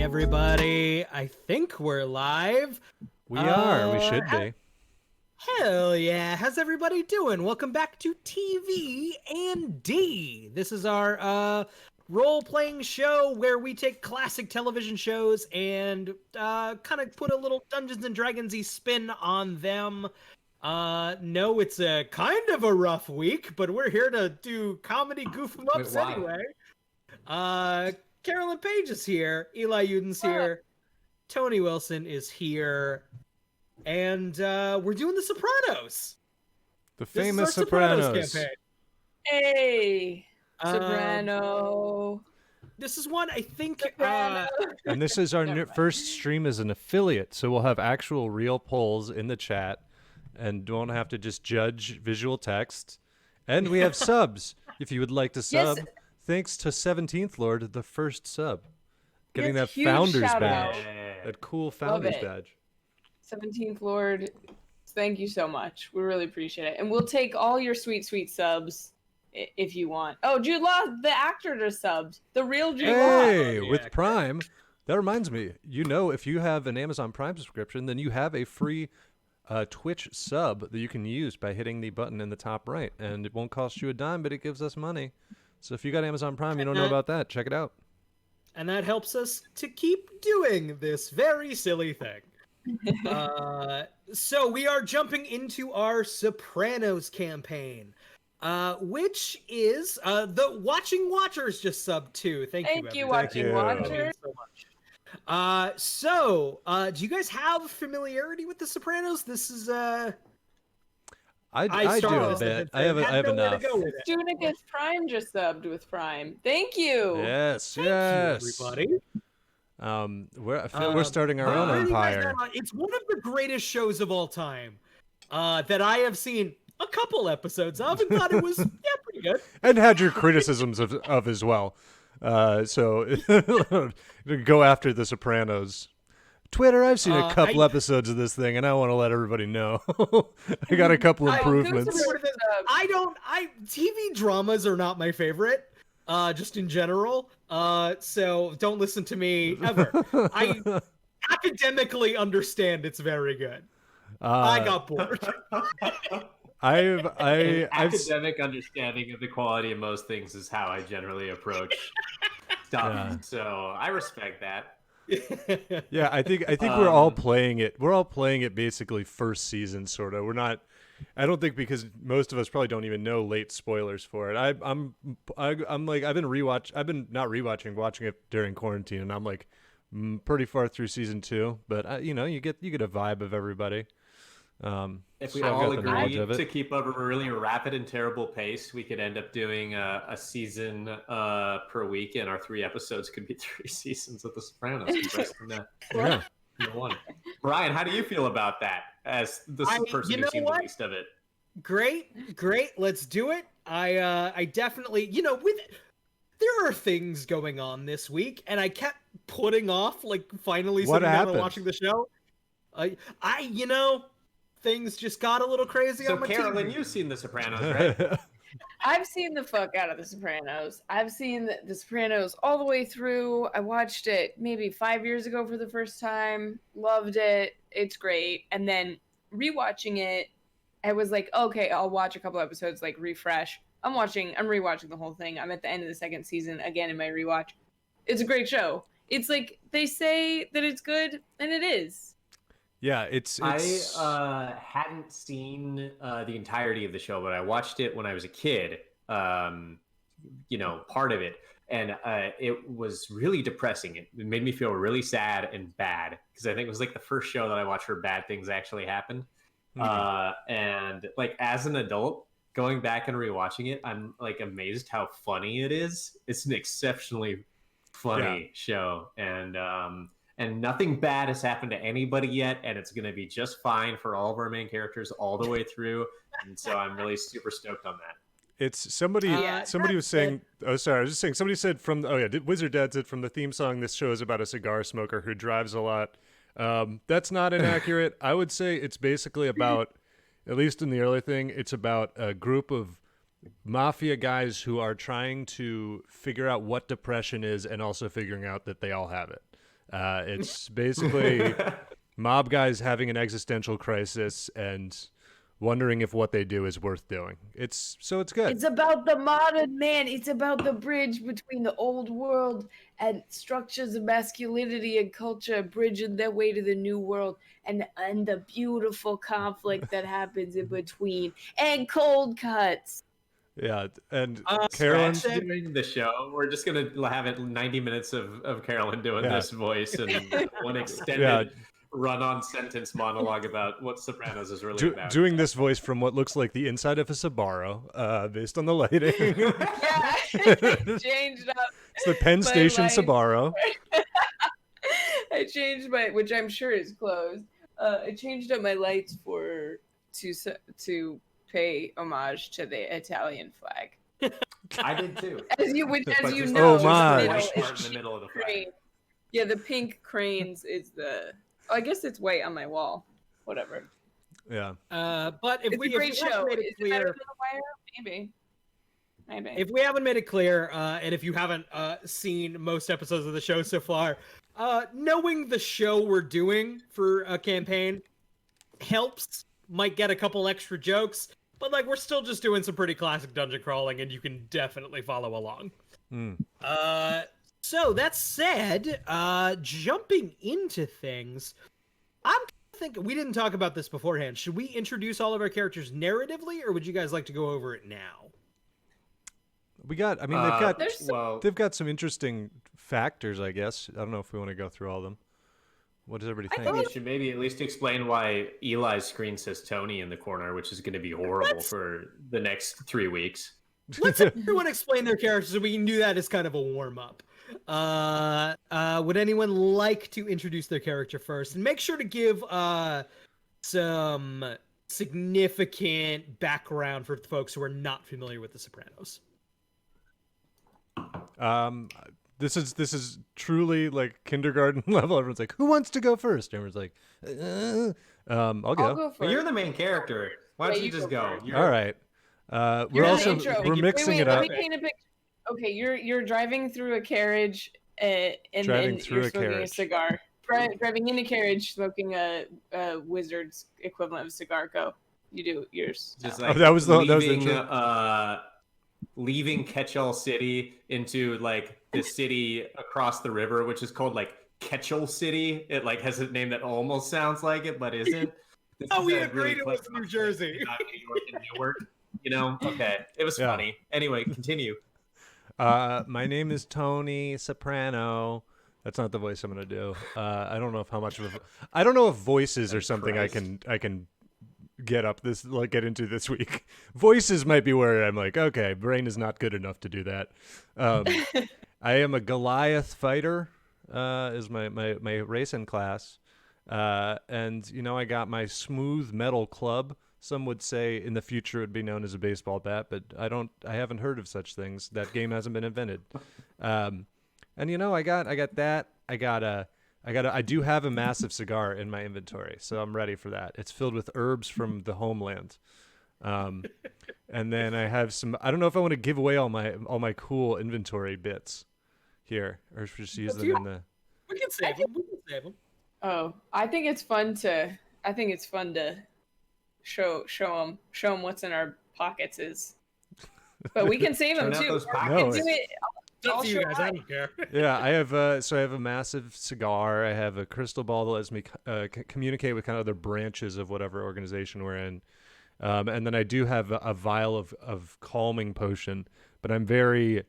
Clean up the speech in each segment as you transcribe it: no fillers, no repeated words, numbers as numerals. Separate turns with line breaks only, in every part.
everybody. I think we're live.
We are. We should be.
Hell yeah. How's everybody doing? Welcome back to TV&D. This is our role-playing show where we take classic television shows and kind of put a little Dungeons and Dragons-y spin on them. No, it's a kind of a rough week, but we're here to do comedy goof 'em ups anyway. Carolyn Page is here, Eli Uden's here, Tony Wilson is here, and we're doing the Sopranos.
The famous Sopranos
campaign.
Hey, Soprano.
This is one I think,
and this is our first stream as an affiliate, so we'll have actual real polls in the chat and don't have to just judge visual text. And we have subs if you would like to sub.
Yes.
Thanks to 17th Lord, the first sub. Getting
Yes,
that
huge
founder's
shout
badge.
out.
That cool founder's
it.
badge.
17th Lord, thank you so much. We really appreciate it. And we'll take all your sweet, sweet subs if you want. Oh, Jude Law, the actor, just subbed. The real Jude Law.
Hey, with Prime. That reminds me, if you have an Amazon Prime subscription, then you have a free Twitch sub that you can use by hitting the button in the top right. And it won't cost you a dime, but it gives us money. So if you got Amazon Prime, you don't know about that, check it out.
And that helps us to keep doing this very silly thing. So we are jumping into our Sopranos campaign, which is the Watching Watchers just subbed to. Thank you,
Watching Watchers.
Thank you so much. Do you guys have familiarity with the Sopranos? This is
I do a bit. I have enough.
Stunicus Prime just subbed with Prime. Thank you.
Yes,
Thank you, everybody.
I feel we're starting our own empire.
It's one of the greatest shows of all time that I have seen a couple episodes of and thought it was pretty good.
And had your criticisms of as well. So go after the Sopranos. Twitter, I've seen a couple episodes of this thing, and I want to let everybody know. I got a couple improvements.
TV dramas are not my favorite, just in general. So don't listen to me ever. I academically understand it's very good. I got bored.
Academic understanding of the quality of most things is how I generally approach stuff. Yeah. So I respect that.
Yeah, I think we're all playing it. We're all playing it basically first season, sort of. We're not. I don't think because most of us probably don't even know late spoilers for it. I'm like I've been not rewatching, watching it during quarantine, and I'm like pretty far through season 2. But you get a vibe of everybody.
If we all agree to keep up a really rapid and terrible pace, we could end up doing a season per week, and our 3 episodes could be 3 seasons of The Sopranos compressed into one. Brian, how do you feel about that as the person who's seen the least of it?
Great. Let's do it. I definitely, there are things going on this week, and I kept putting off, finally sitting down and watching the show. Things just got a little crazy on my TV.
So, Carolyn, you've seen The Sopranos, right?
I've seen the fuck out of The Sopranos. I've seen The Sopranos all the way through. I watched it maybe 5 years ago for the first time. Loved it. It's great. And then rewatching it, I was like, okay, I'll watch a couple episodes, refresh. I'm rewatching the whole thing. I'm at the end of the 2nd season again in my rewatch. It's a great show. It's like they say that it's good, and it is.
Yeah, it's...
I hadn't seen the entirety of the show, but I watched it when I was a kid, part of it. And it was really depressing. It made me feel really sad and bad because I think it was the first show that I watched where bad things actually happened. Mm-hmm. And as an adult, going back and rewatching it, I'm amazed how funny it is. It's an exceptionally funny show. And nothing bad has happened to anybody yet, and it's going to be just fine for all of our main characters all the way through. And so I'm really super stoked on that.
It's somebody was saying, somebody said Wizard Dad said from the theme song, this show is about a cigar smoker who drives a lot. That's not inaccurate. I would say it's basically about, at least in the early thing, it's about a group of mafia guys who are trying to figure out what depression is and also figuring out that they all have it. It's basically mob guys having an existential crisis and wondering if what they do is worth doing. It's good.
It's about the modern man. It's about the bridge between the old world and structures of masculinity and culture, bridging their way to the new world, and the beautiful conflict that happens in between, and cold cuts.
Yeah, and
Carolyn
Carolyn's
doing the show. We're just gonna have it 90 minutes of Carolyn doing this voice and one extended run-on sentence monologue about what Sopranos is really about.
Doing this voice from what looks like the inside of a Sbarro, based on the lighting.
Yeah, it changed up.
It's the Penn Station Sbarro.
I changed which I'm sure is closed. I changed up my lights to pay homage to the Italian flag.
I did too.
As you
Oh
know,
my!
White part in the middle of the flag.
Yeah, the pink cranes is the. Oh, I guess it's white on my wall. Whatever.
Yeah.
But if
It's
we
a great show.
made it
Is it better
clear,
than The Wire? Maybe.
if we haven't made it clear, and if you haven't seen most episodes of the show so far, knowing the show we're doing for a campaign helps. Might get a couple extra jokes, but like we're still just doing some pretty classic dungeon crawling, and you can definitely follow along. So that said, jumping into things, I'm thinking we didn't talk about this beforehand. Should we introduce all of our characters narratively, or would you guys like to go over it now?
They've got some interesting factors, I guess. I don't know if we want to go through all of them. What does everybody think?
I think you should maybe at least explain why Eli's screen says Tony in the corner, which is going to be horrible for the next 3 weeks.
Let's everyone explain their characters, so we can do that as kind of a warm-up. Would anyone like to introduce their character first? And make sure to give some significant background for folks who are not familiar with The Sopranos.
This is truly like kindergarten level. Everyone's like, "Who wants to go first?" Everyone's like, "I'll go."
I'll go first.
But you're the main character. Why don't you just go?
All right. We're mixing it up.
Let me paint a picture. Okay, you're driving through a carriage, and
Driving
then
through
you're
a
smoking
carriage.
a cigar. Driving in a carriage, smoking a wizard's equivalent of a cigar. Go. You do yours.
Just
now.
like
that was the
leaving,
trick.
Leaving Ketchel City into like the city across the river, which is called like Ketchel City. It like has a name that almost sounds like it, but isn't.
We agreed it was New Jersey.
Not New York and Newark, you know? Okay. It was funny. Anyway, continue.
My name is Tony Soprano. That's not the voice I'm gonna do. I don't know I don't know if voices are something I can get into this week. Voices might be where I'm like, okay, brain is not good enough to do that. I am a Goliath fighter, is my race and class. And I got my smooth metal club. Some would say in the future it would be known as a baseball bat, but I haven't heard of such things. That game hasn't been invented. And I got that. I do have a massive cigar in my inventory, so I'm ready for that. It's filled with herbs from the homeland. And then I have some. I don't know if I want to give away all my cool inventory bits here, or just use them in the.
We can save them.
Oh, I think it's fun to show them what's in our pockets but we can save them
Turn out
too.
those
We
pockets.
can do it.
Up to you guys. I don't care.
Yeah, I have a massive cigar. I have a crystal ball that lets me communicate with kind of other branches of whatever organization we're in, and then I do have a vial of calming potion. But I'm very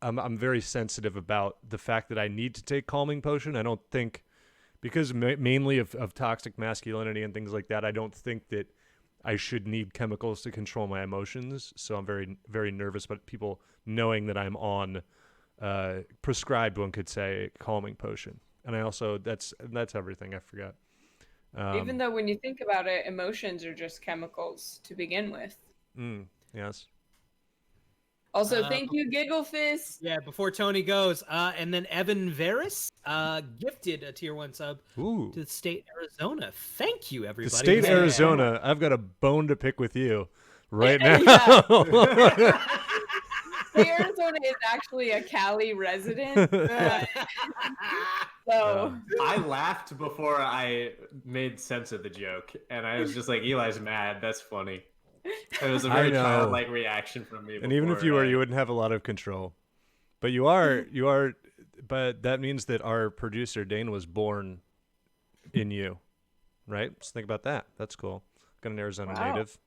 I'm very sensitive about the fact that I need to take calming potion. I don't think, because mainly of toxic masculinity and things like that, I don't think that I should need chemicals to control my emotions. So I'm very, very nervous about people knowing that I'm on prescribed, one could say, calming potion. And I also, that's everything. I forgot.
Even though when you think about it, emotions are just chemicals to begin with.
Yes.
Also, thank you, Giggle Fist.
Yeah, before Tony goes, and then Evan Veris gifted a tier 1 sub to the state Arizona. Thank you, everybody.
The state Arizona, I've got a bone to pick with you right now.
Arizona is actually a Cali resident. So
I laughed before I made sense of the joke, and I was just like, Eli's mad. That's funny. It was a very childlike reaction from me.
And even if you were, you wouldn't have a lot of control. But you are. But that means that our producer Dane was born in you, right? Just think about that. That's cool. Got an Arizona native.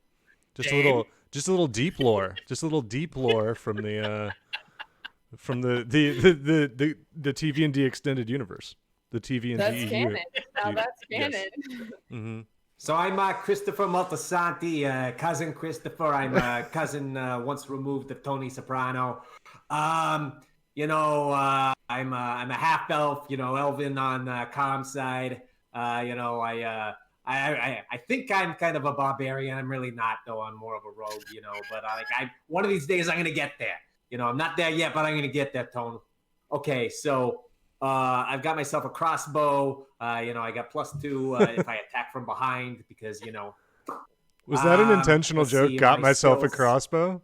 Just a little deep lore. Just a little deep lore from the TV&D extended universe. The TV&D.
That's canon. Now that's canon.
Yes. Mm-hmm.
So I'm Christopher Moltisanti, cousin Christopher. I'm cousin once removed of Tony Soprano. I'm a half elf, elven on Calm's side. I think I'm kind of a barbarian. I'm really not, though. I'm more of a rogue, But one of these days I'm gonna get there. I'm not there yet, but I'm gonna get there, Tone. Okay, so I've got myself a crossbow. I got +2 if I attack from behind because
Was that an intentional joke? Got myself
skills.
a crossbow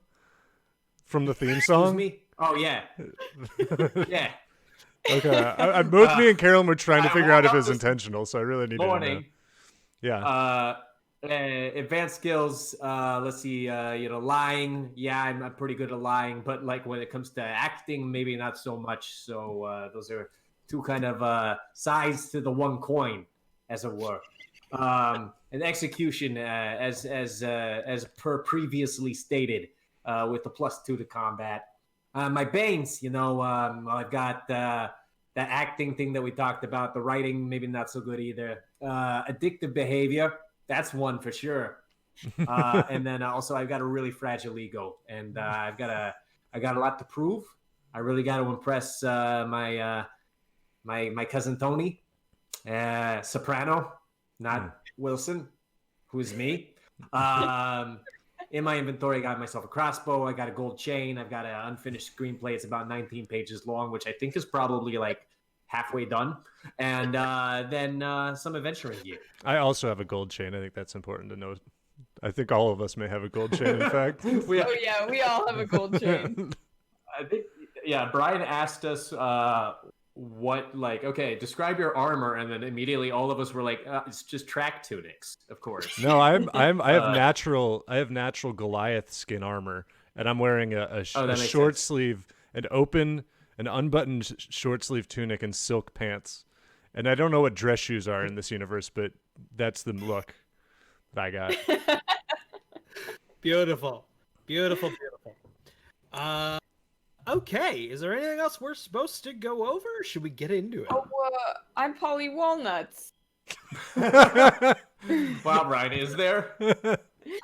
from the theme song.
Excuse me? Oh yeah, yeah.
Okay, both me and Carolyn were trying to figure out if it was intentional, so I really needed to know. Yeah.
Advanced skills. Let's see. Lying. Yeah, I'm pretty good at lying, but like when it comes to acting, maybe not so much. So those are two kind of sides to the one coin, as it were. And execution, as per previously stated, with the +2 to combat. My banes, I've got the acting thing that we talked about. The writing, maybe not so good either. Addictive behavior, that's one for sure. And then also I've got a really fragile ego, and I got a lot to prove. I really got to impress my cousin Tony, Soprano, not Wilson, who's me. In my inventory, I got myself a crossbow. I got a gold chain. I've got an unfinished screenplay. It's about 19 pages long, which I think is probably like halfway done. And then some adventuring gear.
I also have a gold chain. I think that's important to know. I think all of us may have a gold chain, in fact.
we all have a gold chain.
I think, Brian asked us describe your armor, and then immediately all of us were like, it's just track tunics, of course.
No, I have natural Goliath skin armor, and I'm wearing a short sleeve, an unbuttoned short sleeve tunic and silk pants. And I don't know what dress shoes are in this universe, but that's the look that I got.
Beautiful. Okay, is there anything else we're supposed to go over? Or should we get into it?
Oh, I'm Polly Walnuts.
Wow, Brian, is there?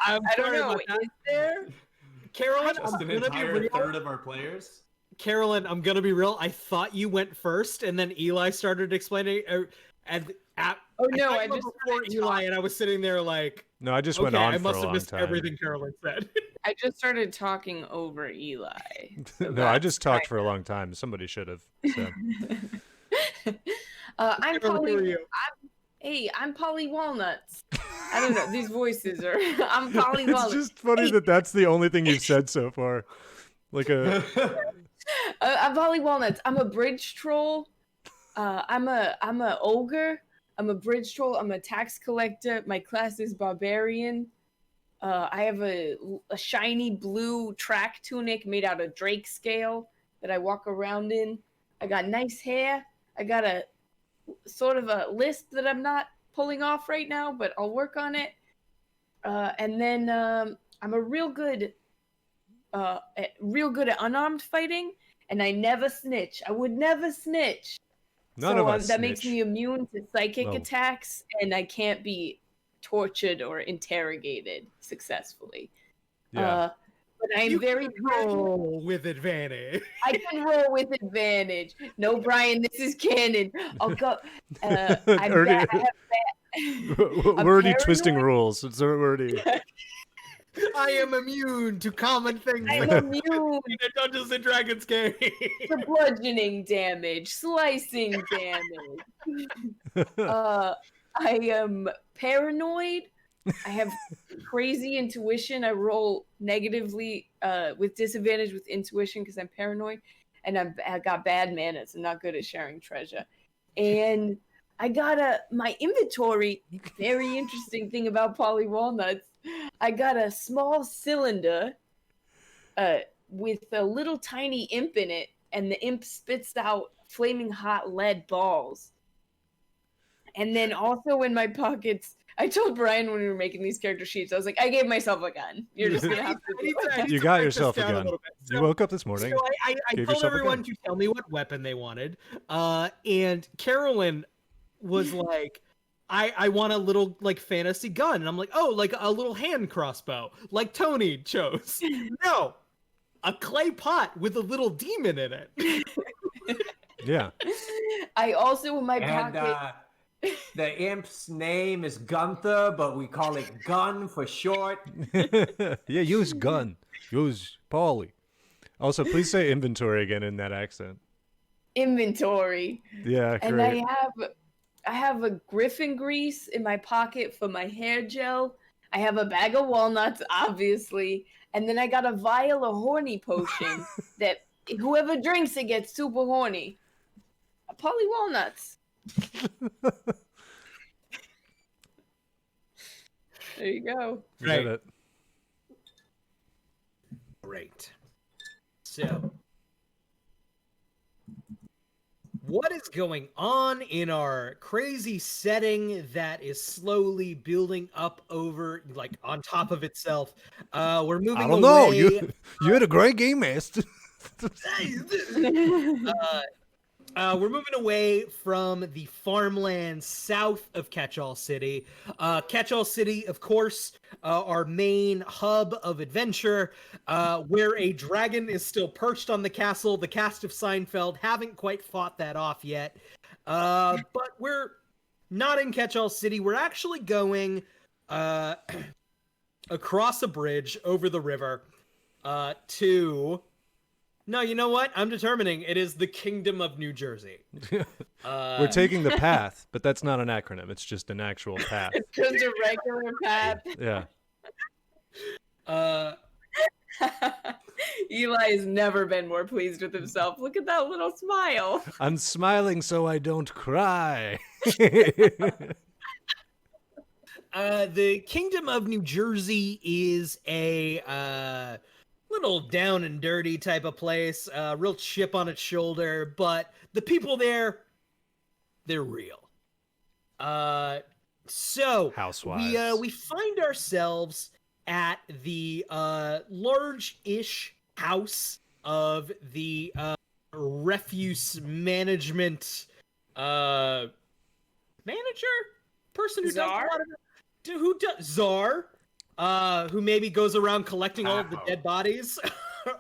I don't know. Is there?
Carolyn,
Just an entire third of our players?
Carolyn, I'm gonna be real. I thought you went first, and then Eli started explaining. I just before Eli, and I was sitting there like,
no, I just went on. I must have missed
everything Carolyn said.
I just started talking over Eli. So
no, I just talked for a long time. Somebody should have. So.
I'm Polly. I'm Polly Walnuts. I don't know. These voices are. I'm Polly Walnuts.
It's just funny that that's the only thing you've said so far. Like a.
I'm Polly Walnuts. I'm a bridge troll. I'm a ogre. I'm a bridge troll. I'm a tax collector. My class is barbarian. I have a shiny blue track tunic made out of drake scale that I walk around in. I got nice hair. I got a sort of a lisp that I'm not pulling off right now, but I'll work on it. And then I'm a real good at unarmed fighting, and I never snitch. I would never snitch.
None of us
that
snitch.
makes me immune to psychic attacks, and I can't be tortured or interrogated successfly.
Yeah.
But I'm very
roll with advantage.
I can roll with advantage. No, Brian, this is canon. I'll go.
We're already twisting rules. It's already.
I am immune to common things.
I'm immune
in a Dungeons and Dragons game.
to bludgeoning damage, slicing damage. I am paranoid. I have crazy intuition. I roll negatively with disadvantage with intuition because I'm paranoid, and I got bad manners. I'm not good at sharing treasure. And I got my inventory. Very interesting thing about Polly Walnuts. I got a small cylinder with a little tiny imp in it, and the imp spits out flaming hot lead balls. And then also in my pockets, I told Brian when we were making these character sheets, I was like, I gave myself a gun. You're just gonna have to.
You got yourself a gun. You woke up this morning.
So I told everyone to tell me what weapon they wanted, and Carolyn was like, I want a little like fantasy gun, and I'm like, oh, like a little hand crossbow, like Tony chose. No, a clay pot with a little demon in it.
Yeah.
I also in my pocket.
The imp's name is Gunther, but we call it Gun for short.
Yeah, use gun. Use Paulie. Also, please say inventory again in that accent.
Inventory.
Yeah,
and
great.
I have a griffin grease in my pocket for my hair gel. I have a bag of walnuts, obviously, and then I got a vial of horny potion that whoever drinks it gets super horny. Polly Walnuts. There you go.
Right.
Great. So, what is going on in our crazy setting that is slowly building up over, like, on top of itself? We're moving away.
I don't know. You had a great game, master.
We're moving away from the farmland south of Catch-All City. Catch-All City, of course, our main hub of adventure, where a dragon is still perched on the castle. The cast of Seinfeld haven't quite fought that off yet. But we're not in Catch-All City. We're actually going across a bridge over the river to... No, you know what? I'm determining it is the Kingdom of New Jersey.
We're taking the path, but that's not an acronym. It's just an actual path.
It's just a regular path.
Yeah.
Eli has never been more pleased with himself. Look at that little smile.
I'm smiling so I don't cry.
The Kingdom of New Jersey is a little down and dirty type of place, real chip on its shoulder, but the people there, they're real. So
Housewives.
we find ourselves at the large-ish house of the refuse management manager, person who
Czar?
does a lot of who does Czar. Who maybe goes around collecting all of the dead bodies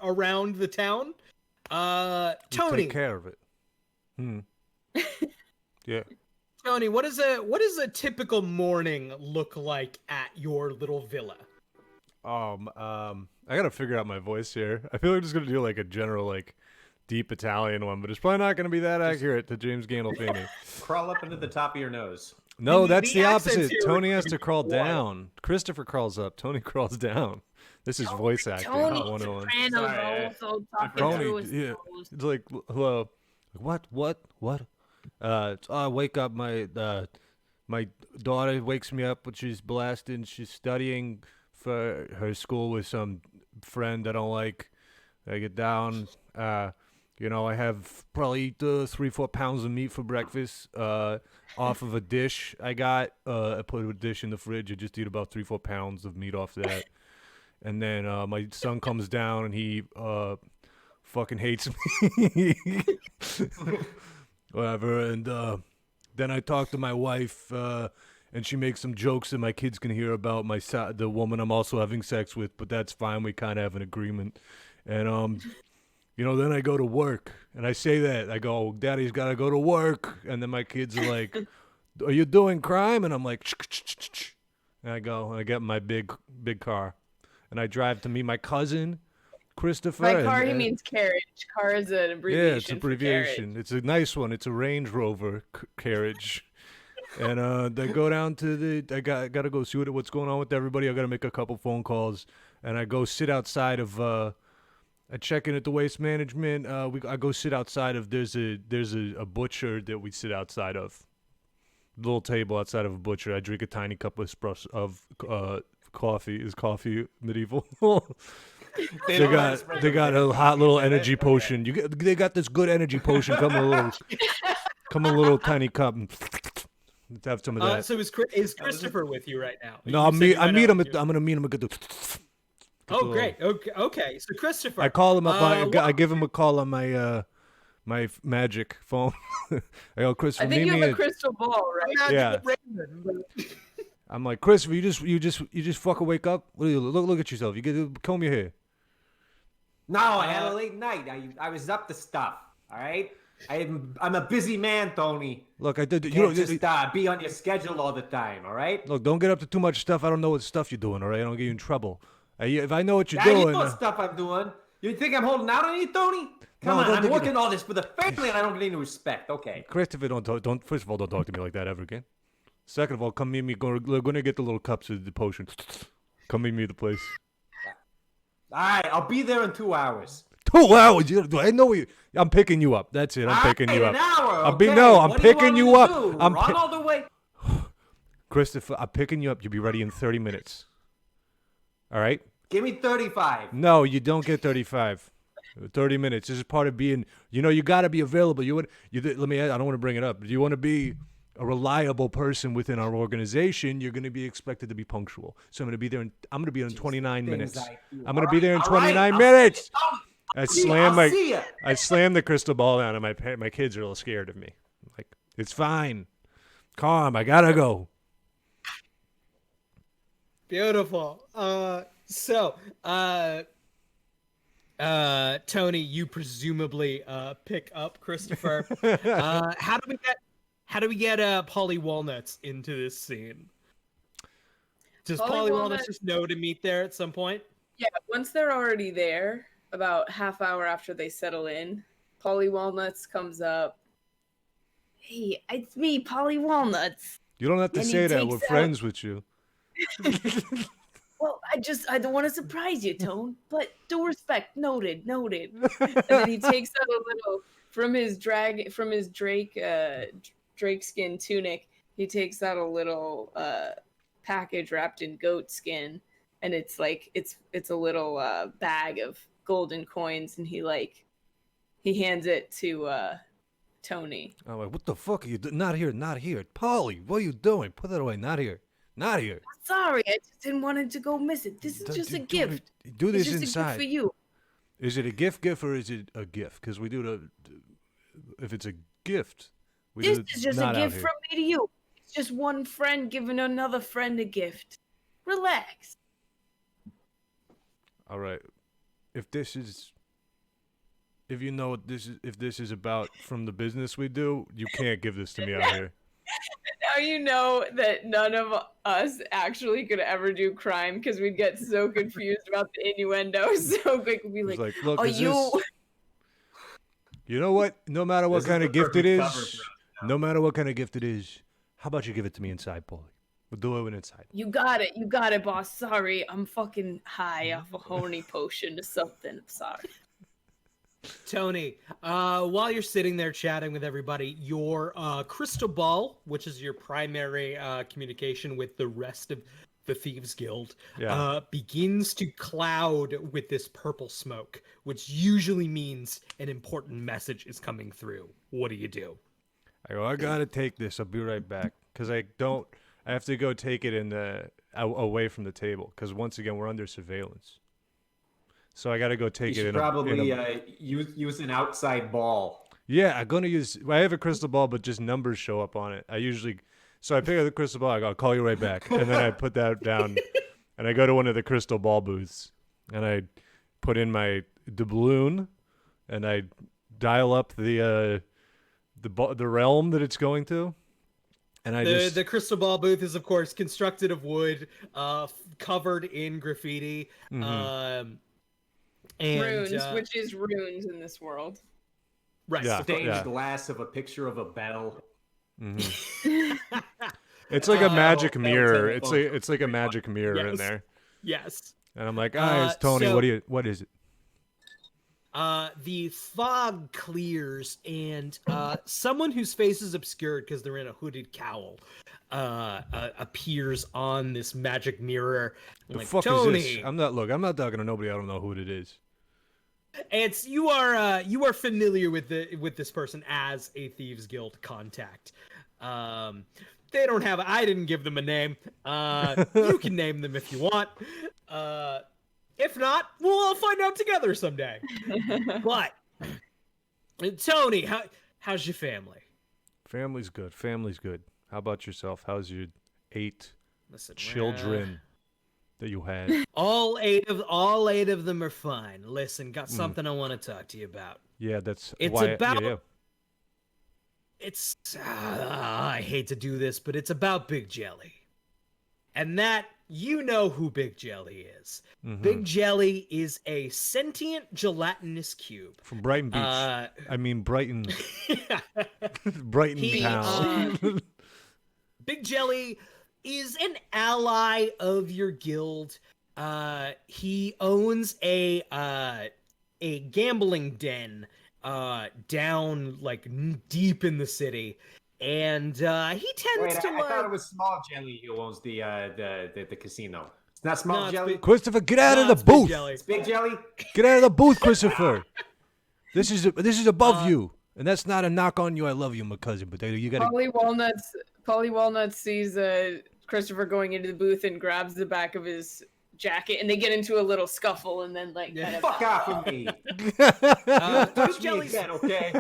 around the town. Tony,
take care of it. Yeah.
Tony, what does a typical morning look like at your little villa?
I gotta figure out my voice here. I feel like I'm just gonna do like a general like deep Italian one, but it's probably not gonna be that accurate to James Gandolfini.
Crawl up into the top of your nose.
No, that's the opposite.
here
Tony
are
has to crawl down. Christopher crawls up. Tony crawls down. This is voice acting.
Tony
101.
Sopranos also talking
Tony,
through his
yeah.
nose.
It's like, hello. What? I wake up. My daughter wakes me up when she's blasted. She's studying for her school with some friend I don't like. I get down. I have probably 3-4 pounds of meat for breakfast off of a dish I got. I put a dish in the fridge. I just eat about 3-4 pounds of meat off that. And then my son comes down and he fucking hates me. Whatever. And then I talk to my wife and she makes some jokes that my kids can hear about the woman I'm also having sex with, but that's fine. We kind of have an agreement. And then I go to work, and I say that. I go, Daddy's got to go to work. And then my kids are like, are you doing crime? And I'm like, and I go, and I get in my big car. And I drive to meet my cousin, Christopher.
By car, he means carriage. Car is an abbreviation.
Yeah, it's an abbreviation. It's a nice one. It's a Range Rover carriage. And they go down to I gotta go see what's going on with everybody. I gotta make a couple phone calls, and I go sit outside of. I check in at the waste management. I go sit outside of. There's a butcher that we sit outside of. Little table outside of a butcher. I drink a tiny cup of coffee. Is coffee medieval? They got a hot little energy potion. They got this good energy potion. Come a little tiny cup. Let's have some of that.
So is Christopher with you right now?
No, I'm gonna meet him.
Oh, great. Okay. So Christopher,
I call him up. I give him a call on my my magic phone. I go, Christopher.
I think you have a crystal ball, right?
Yeah. I'm like, Christopher, you just fucking wake up. What do you look at yourself? You get to comb your hair.
No, I had a late night. I was up to stuff. All right. I'm a busy man, Tony.
Look, I did.
You can't just be on your schedule all the time. All right.
Look, don't get up to too much stuff. I don't know what stuff you're doing. All right, I don't get you in trouble. If I know what you're doing,
you know what stuff I'm doing. You think I'm holding out on you, Tony? Come on, I'm working all this for the family, and I don't get any respect. Okay.
Christopher, don't. First of all, don't talk to me like that ever again. Second of all, come meet me. We're gonna get the little cups of the potion. Come meet me at the place.
All right, I'll be there in 2 hours.
2 hours? I know you. I'm picking you up. That's it. I'm picking you up.
An hour.
I'm picking you up.
I'm run all the way.
Christopher, I'm picking you up. You'll be ready in 30 minutes. All right.
Give me 35.
No, you don't get 35. 30 minutes. This is part of being. You got to be available. Let me. I don't want to bring it up. Do you want to be a reliable person within our organization? You're going to be expected to be punctual. So I'm going to be there. I'm going to be there in 29 minutes. I'm going to be there in 29 minutes. I slam the crystal ball down, and my kids are a little scared of me. I'm like, it's fine. Calm. I gotta go.
Beautiful. Tony, you presumably pick up Christopher. How do we get Polly Walnuts into this scene? Does Polly Walnuts just know to meet there at some point?
Yeah, once they're already there, about half hour after they settle in, Polly Walnuts comes up. Hey, it's me, Polly Walnuts.
You don't have to say that. We're friends with you.
Well, I don't want to surprise you, Tone, but due respect, noted. And then he takes out a little from his drake skin tunic. He takes out a little package wrapped in goat skin, and it's like it's a little bag of golden coins, and he hands it to Tony.
I'm like, what the fuck are you doing? Not here. Polly, what are you doing? Put that away. Not here.
Sorry, I just didn't want it to go missing. This is just a gift.
Do this
it's just
inside.
a gift for you.
Is it a gift, or is it a gift? Because we do if it's a gift,
this is just a gift from me to you. It's just one friend giving another friend a gift. Relax.
All right. If this is about from the business we do, you can't give this to me out here.
Now you know that none of us actually could ever do crime because we'd get so confused about the innuendo so quick. We'd be like,
look,
are you...
You know what? No matter what kind of gift it is, how about you give it to me inside, Paulie? We'll do it inside.
You got it, boss. Sorry, I'm fucking high off a horny potion or something. I'm sorry.
Tony, while you're sitting there chatting with everybody, your crystal ball, which is your primary communication with the rest of the Thieves Guild, begins to cloud with this purple smoke, which usually means an important message is coming through. What do you do?
I go, I gotta take this. I'll be right back. Because I have to go take it away from the table. Because once again, we're under surveillance. So I got to go take it in
probably use an outside ball.
Yeah, I have a crystal ball, but just numbers show up on it. So I pick up the crystal ball. I go, I'll call you right back. And then I put that down and I go to one of the crystal ball booths and I put in my doubloon and I dial up the realm that it's going to. And
the crystal ball booth is, of course, constructed of wood, covered in graffiti.
Mm-hmm.
And,
runes, which is runes in this world.
Right.
Stained glass of a picture of a bell.
Mm-hmm. It's like a magic mirror.
that was
It's like a magic mirror in
Yes.
there.
Yes.
And I'm like, it's Tony.
So-
What is it?
The fog clears, and someone whose face is obscured because they're in a hooded cowl appears on this magic mirror.
The
Like,
fuck
Tony,
is this? I'm not talking to nobody. I don't know who it is.
it's you are familiar with this person as a Thieves Guild contact. They don't have. I didn't give them a name. You can name them if you want. If not, we'll all find out together someday. But Tony, how's your family?
Family's good. Family's good. How about yourself? How's your 8
Listen,
children that you had?
all eight of them are fine. Listen, got something I want to talk to you about.
Yeah, that's
It's
why.
about-
Yeah.
It's I hate to do this, but it's about Big Jelly. And that you know who Big Jelly is.
Mhm.
Big Jelly is a sentient gelatinous cube.
From Brighton Beach. I mean Brighton. Brighton
He,
town.
Big Jelly is an ally of your guild. He owns a gambling den down like deep in the city, and he tends
Wait,
to
I
like.
thought it was Small Jelly who owns the casino. It's not Small
No, it's
Jelly.
Big-
Christopher, get out of
No,
the
it's Big
booth.
Jelly.
It's Big Jelly.
Get out of the booth, Christopher. This is above you, and that's not a knock on you. I love you, my cousin, but you gotta.
Polly Walnuts sees Christopher going into the booth and grabs the back of his jacket, and they get into a little scuffle, and then like
Yeah.
kind of
Fuck off of me.
Big
Touch me
Jelly's
again, okay?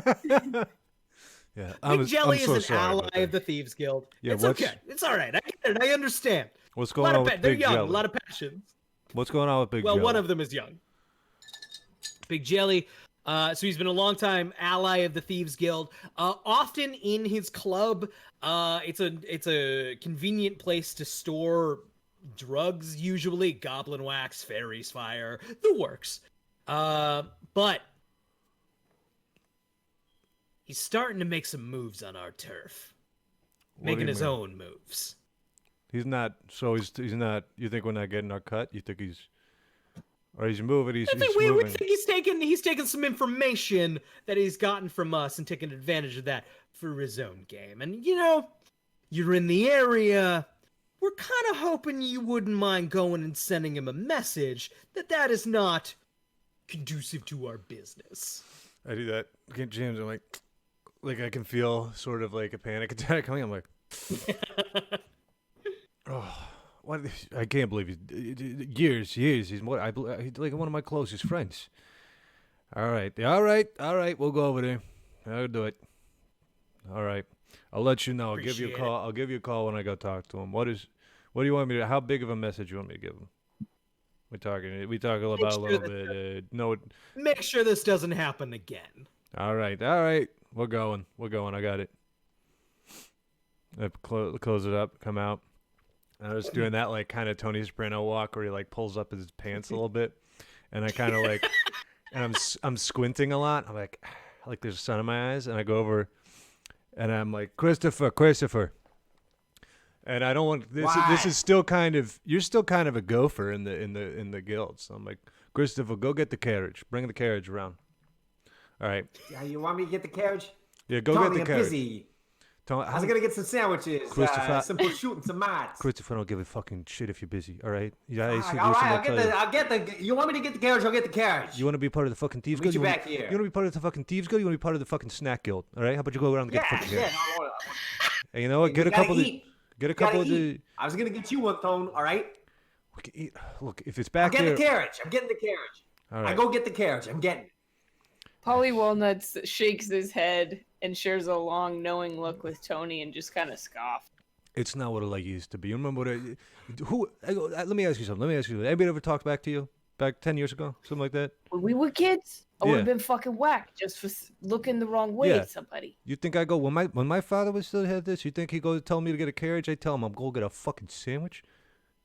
Yeah,
Big Jelly
I'm
is
so
an
sorry
ally
about that.
of the Thieves Guild.
Yeah,
It's
what's-
okay. It's all right. I get it. I understand.
What's
A
going
lot
on
of
with
they're
Big
young.
Jelly?
A lot of passions.
What's going on with Big
Well,
Jelly?
one of them is young. Big Jelly. So he's been a long time ally of the Thieves Guild. Often in his club, it's a convenient place to store drugs. Usually, goblin wax, fairies fire, the works. But he's starting to make some moves on our turf,
What do you
making his
mean?
own moves.
He's not. So he's not. You think we're not getting our cut? You think he's, or he's moving? He's
I think we
moving.
think he's taken some information that he's gotten from us and taken advantage of that for his own game. And you know, you're in the area. We're kind of hoping you wouldn't mind going and sending him a message that is not conducive to our business.
I do that. Get James. I'm like I can feel sort of like a panic attack coming. I'm like, oh, what? I can't believe it. Years. He's he's like one of my closest friends. All right. We'll go over there. I'll do it. All right. I'll let you know. I'll give you a
Appreciate
call. I'll give you a call when I go talk to him. What do you want me to? How big of a message you want me to give him? We talk about a little bit. No.
Make sure this doesn't happen again.
All right. We're going. I got it. I close it up. Come out. I was doing that like kind of Tony Soprano walk where he like pulls up his pants a little bit, and I kind of like, and I'm squinting a lot. I'm like there's sun in my eyes, and I go over, and I'm like Christopher. And I don't want this.
Why?
This is still kind of you're still kind of a gopher in the guild. So I'm like, Christopher, go get the carriage. Bring the carriage around. All right.
Yeah, you want me to get the carriage?
Yeah, go
Tony,
get the
I'm
carriage.
busy.
Tony,
I was gonna get some sandwiches,
Christopher-
some prosciutto, and some mozz.
Christopher, don't give a fucking shit if you're busy. All right. Yeah.
All right, I'll get the. You want me to get the carriage? I'll get the carriage.
You want to be part of the fucking thieves
Meet
guild?
you
wanna-
back here.
You want to be part of the fucking thieves guild? You want to be part of the fucking snack guild? All right. How about you go around and get the
Yeah,
fucking
yeah.
carriage?
I want-
And you know what?
You
Get a
gotta
couple.
eat.
Get a
Gotta
couple of the.
eat. I was gonna get you one, Tone. All right.
We can eat. Look, if it's
I'm
back
getting
there.
the carriage. I'm getting the carriage.
All
I
right.
go get the carriage. I'm getting it.
Polly Walnuts shakes his head and shares a long, knowing look with Tony and just kind of scoffs.
It's not what it like used to be. You remember what? Let me ask you something. Anybody ever talked back to you back 10 years ago, something like that?
When we were kids, I would
Yeah.
have been fucking whacked just for looking the wrong way
Yeah.
at somebody.
You think I go when my father was still had this? You think he goes tell me to get a carriage? I tell him I'm going to get a fucking sandwich.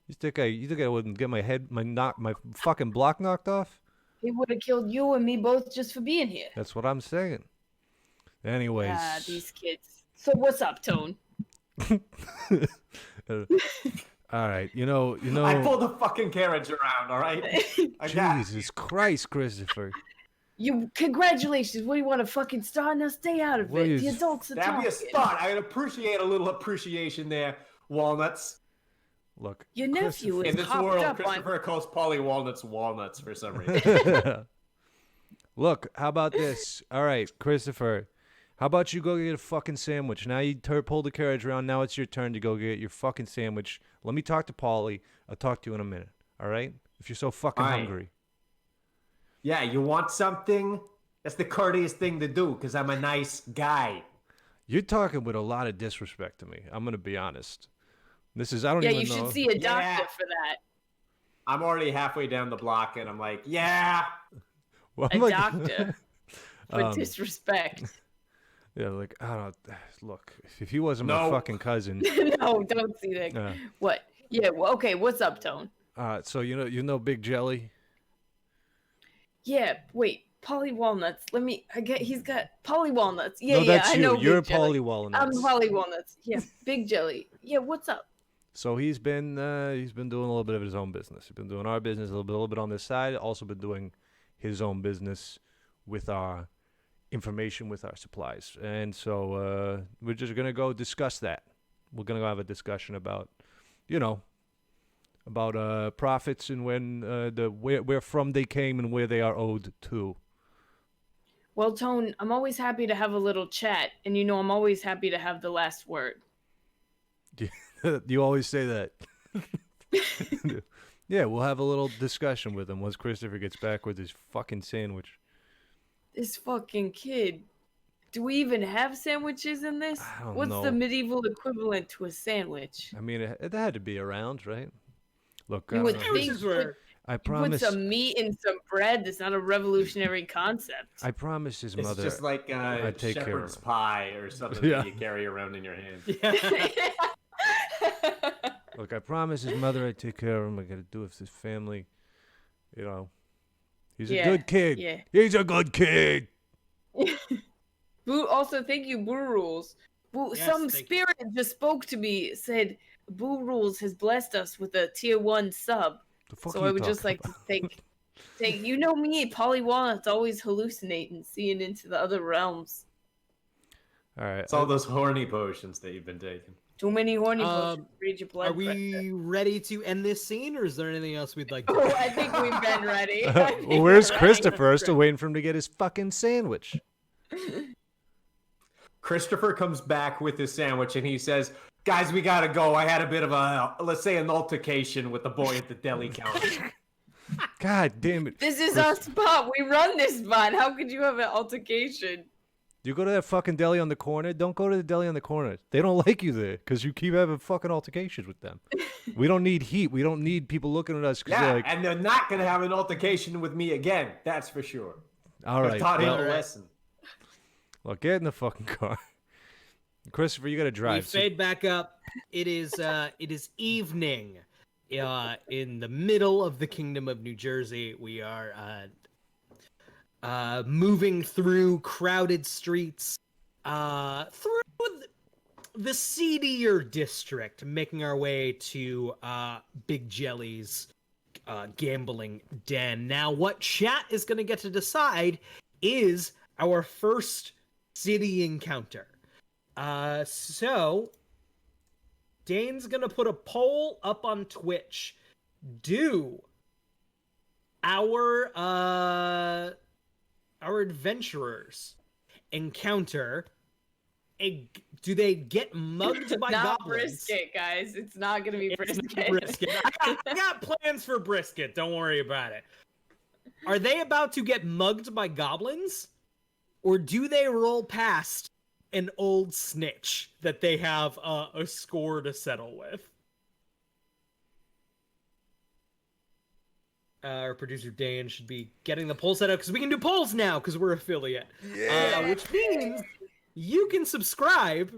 You think I wouldn't get my fucking block knocked off?
He would have killed you and me both just for being here.
That's what I'm saying. Anyways,
These kids. So what's up, Tone?
All right, you know.
I pulled the fucking carriage around. All right.
Jesus Christ, Christopher.
Congratulations. What do you want to fucking start? Now stay out of
What
it.
is-
The adults are
That'd be a
talking.
start. I appreciate a little appreciation there, Walnuts.
Look,
Your nephew
In
is
this
hopped
world,
up on.
Christopher calls Polly Walnuts walnuts for some reason.
Look, how about this? All right, Christopher. How about you go get a fucking sandwich? Now you pull the carriage around. Now it's your turn to go get your fucking sandwich. Let me talk to Polly. I'll talk to you in a minute. All right? If you're so fucking
All right.
hungry.
Yeah, you want something? That's the courteous thing to do, because I'm a nice guy.
You're talking with a lot of disrespect to me. I'm gonna be honest. I don't
Yeah,
even
you
know.
should see a doctor
Yeah.
for that.
I'm already halfway down the block, and I'm like, yeah.
Well,
A
I'm like-
doctor for
Um,
disrespect.
Yeah, like I don't. Look, if he wasn't my
No.
fucking cousin.
No, don't see that. What? Yeah. Well, okay. What's up, Tone?
So you know Big Jelly.
Yeah. Wait. Polly Walnuts. He's got Polly Walnuts. Yeah,
No,
yeah.
that's
I
you.
know.
You're
Big Jelly.
Polly Walnuts.
I'm Polly Walnuts. Yeah. Big Jelly. Yeah. What's up?
So he's been doing a little bit of his own business. He's been doing our business a little bit on this side. Also been doing his own business with our information, with our supplies. And so we're just gonna go discuss that. We're gonna go have a discussion about, about profits and when where from they came and where they are owed to.
Well, Tone, I'm always happy to have a little chat, and I'm always happy to have the last word.
You always say that. Yeah, we'll have a little discussion with him once Christopher gets back with his fucking sandwich.
This fucking kid. Do we even have sandwiches in this?
I don't
What's
know.
the medieval equivalent to a sandwich?
I mean, it had to be around, right? Look,
You
I
would
don't know.
think
Sandwiches were-
I
you put
promise.
some meat and some bread. That's not a revolutionary concept.
I promise his
It's
mother.
just like
I'd take care
shepherd's
of
pie or something
Yeah.
that you carry around in your hand.
Look, I promise his mother I'd take care of him. I got to do it for his family. He's a
Yeah,
good kid.
yeah.
He's a good kid.
Boo. Also, thank you, Boo Rules. Boo,
Yes,
some
thank you.
spirit just spoke to me. Said Boo Rules has blessed us with a tier 1 sub.
The fuck
So
are
I
you
would just
talking
like to thank. You know me, Polly Walnut's always hallucinating, seeing into the other realms.
All right.
It's all those horny potions that you've been taking.
Too many horny potions. Read your blood
Are we ready to end this scene, or is there anything else we'd like to
pressure.
do?
Oh, I think we've been ready.
Well, where's Christopher? Still waiting for him to get his fucking sandwich.
Christopher comes back with his sandwich and he says, "Guys, we gotta go. I had a bit of let's say an altercation with the boy at the deli counter."
God damn it.
This is our spot. We run this spot. How could you have an altercation?
You go to that fucking deli on the corner. Don't go to the deli on the corner. They don't like you there because you keep having fucking altercations with them. We don't need heat. We don't need people looking at us. 'Cause
Yeah,
they're like,
and they're not gonna have an altercation with me again. That's for sure.
all
I've
right,
taught him
well,
a lesson.
look, get in the fucking car. Christopher, you got to
We
drive. So-
fade back up. It is evening. In the middle of the Kingdom of New Jersey, we are moving through crowded streets, through the seedier district, making our way to Big Jelly's gambling den. Now, what chat is going to get to decide is our first city encounter. So Dane's gonna put a poll up on Twitch. Do our adventurers encounter do they get mugged by
Not
goblins?
brisket, guys. It's not gonna be
It's not
brisket.
brisket. I got plans for brisket. Don't worry about it. Are they about to get mugged by goblins? Or do they roll past an old snitch that they have a score to settle with? Our producer Dane should be getting the poll set up because we can do polls now because we're affiliate. Yeah. Which means you can subscribe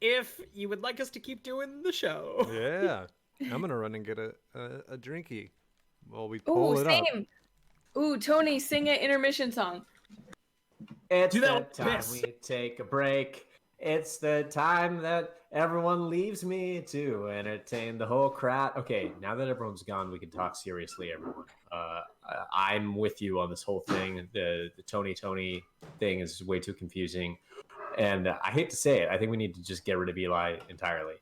if you would like us to keep doing the show.
yeah, I'm gonna run and get a drinky while we
Ooh,
pull it up.
same. Ooh, Tony, sing an intermission song.
It's
Do that
that
with
time
piss.
we take a break. It's the time that everyone leaves me to entertain the whole crowd. Okay, now that everyone's gone, we can talk seriously, everyone. I'm with you on this whole thing. The Tony thing is way too confusing. And I hate to say it, I think we need to just get rid of Eli entirely.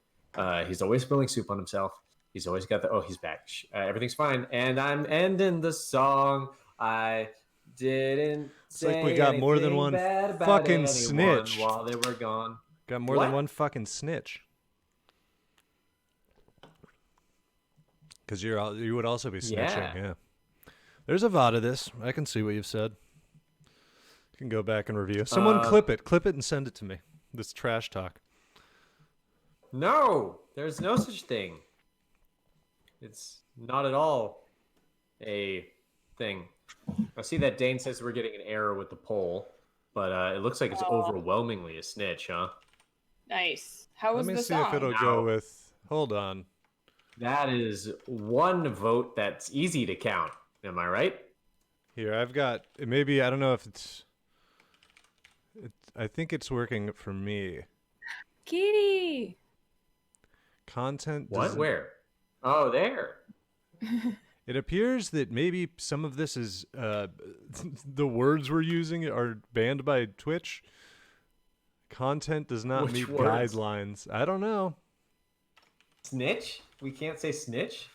He's always spilling soup on himself. He's always got he's back. Everything's fine. And I'm ending the song. I didn't
It's like we got more than one fucking snitch
while they were gone.
Got more than one fucking snitch. Because you would also be snitching, yeah. There's a VOD of this. I can see what you've said. You can go back and review. Someone clip it and send it to me. This trash talk.
No, there's no such thing. It's not at all a thing. I see that Dane says we're getting an error with the poll, but it looks like it's overwhelmingly a snitch, huh?
Nice. How was the song?
Let me see if it'll go with... Hold on.
That is one vote that's easy to count. Am I right?
Here, I've got... Maybe, I don't know if it's... I think it's working for me.
Kitty!
Content...
What? Where? Oh, there.
It appears that maybe some of this is... the words we're using are banned by Twitch. Content does not meet guidelines. I don't know.
Snitch? We can't say snitch?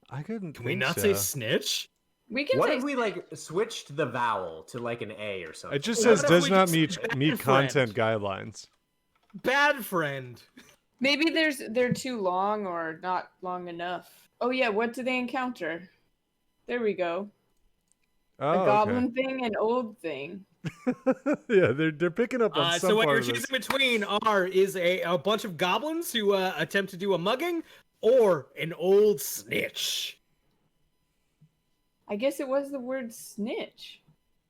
I couldn't.
Can we not say snitch?
We can.
What if we switched the vowel to like an A or something?
It just says does not meet content guidelines.
Bad friend.
Maybe they're too long or not long enough. Oh yeah, what do they encounter? There we go.
Oh,
a goblin thing, an old thing.
Yeah, they're picking up on some
so what
part
you're
of this.
choosing between is a bunch of goblins who attempt to do a mugging, or an old snitch.
I guess it was the word snitch.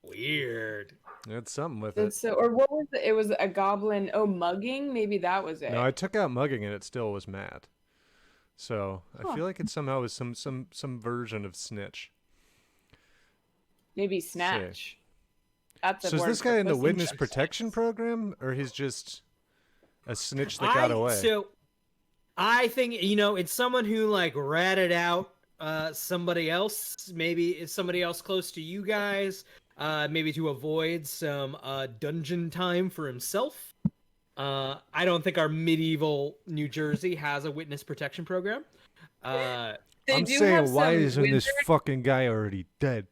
Weird.
It's something with it.
So, or what was it? It was a goblin. Oh, mugging. Maybe that was it.
No, I took out mugging and it still was mad. So I feel like it somehow was some version of snitch.
Maybe snatch. That's
so is this guy in the witness protection program, or he's just a snitch that got away?
So I think it's someone who ratted out somebody else. Maybe it's somebody else close to you guys. Maybe to avoid some dungeon time for himself. I don't think our medieval New Jersey has a witness protection program.
I'm saying, why isn't this fucking guy already dead?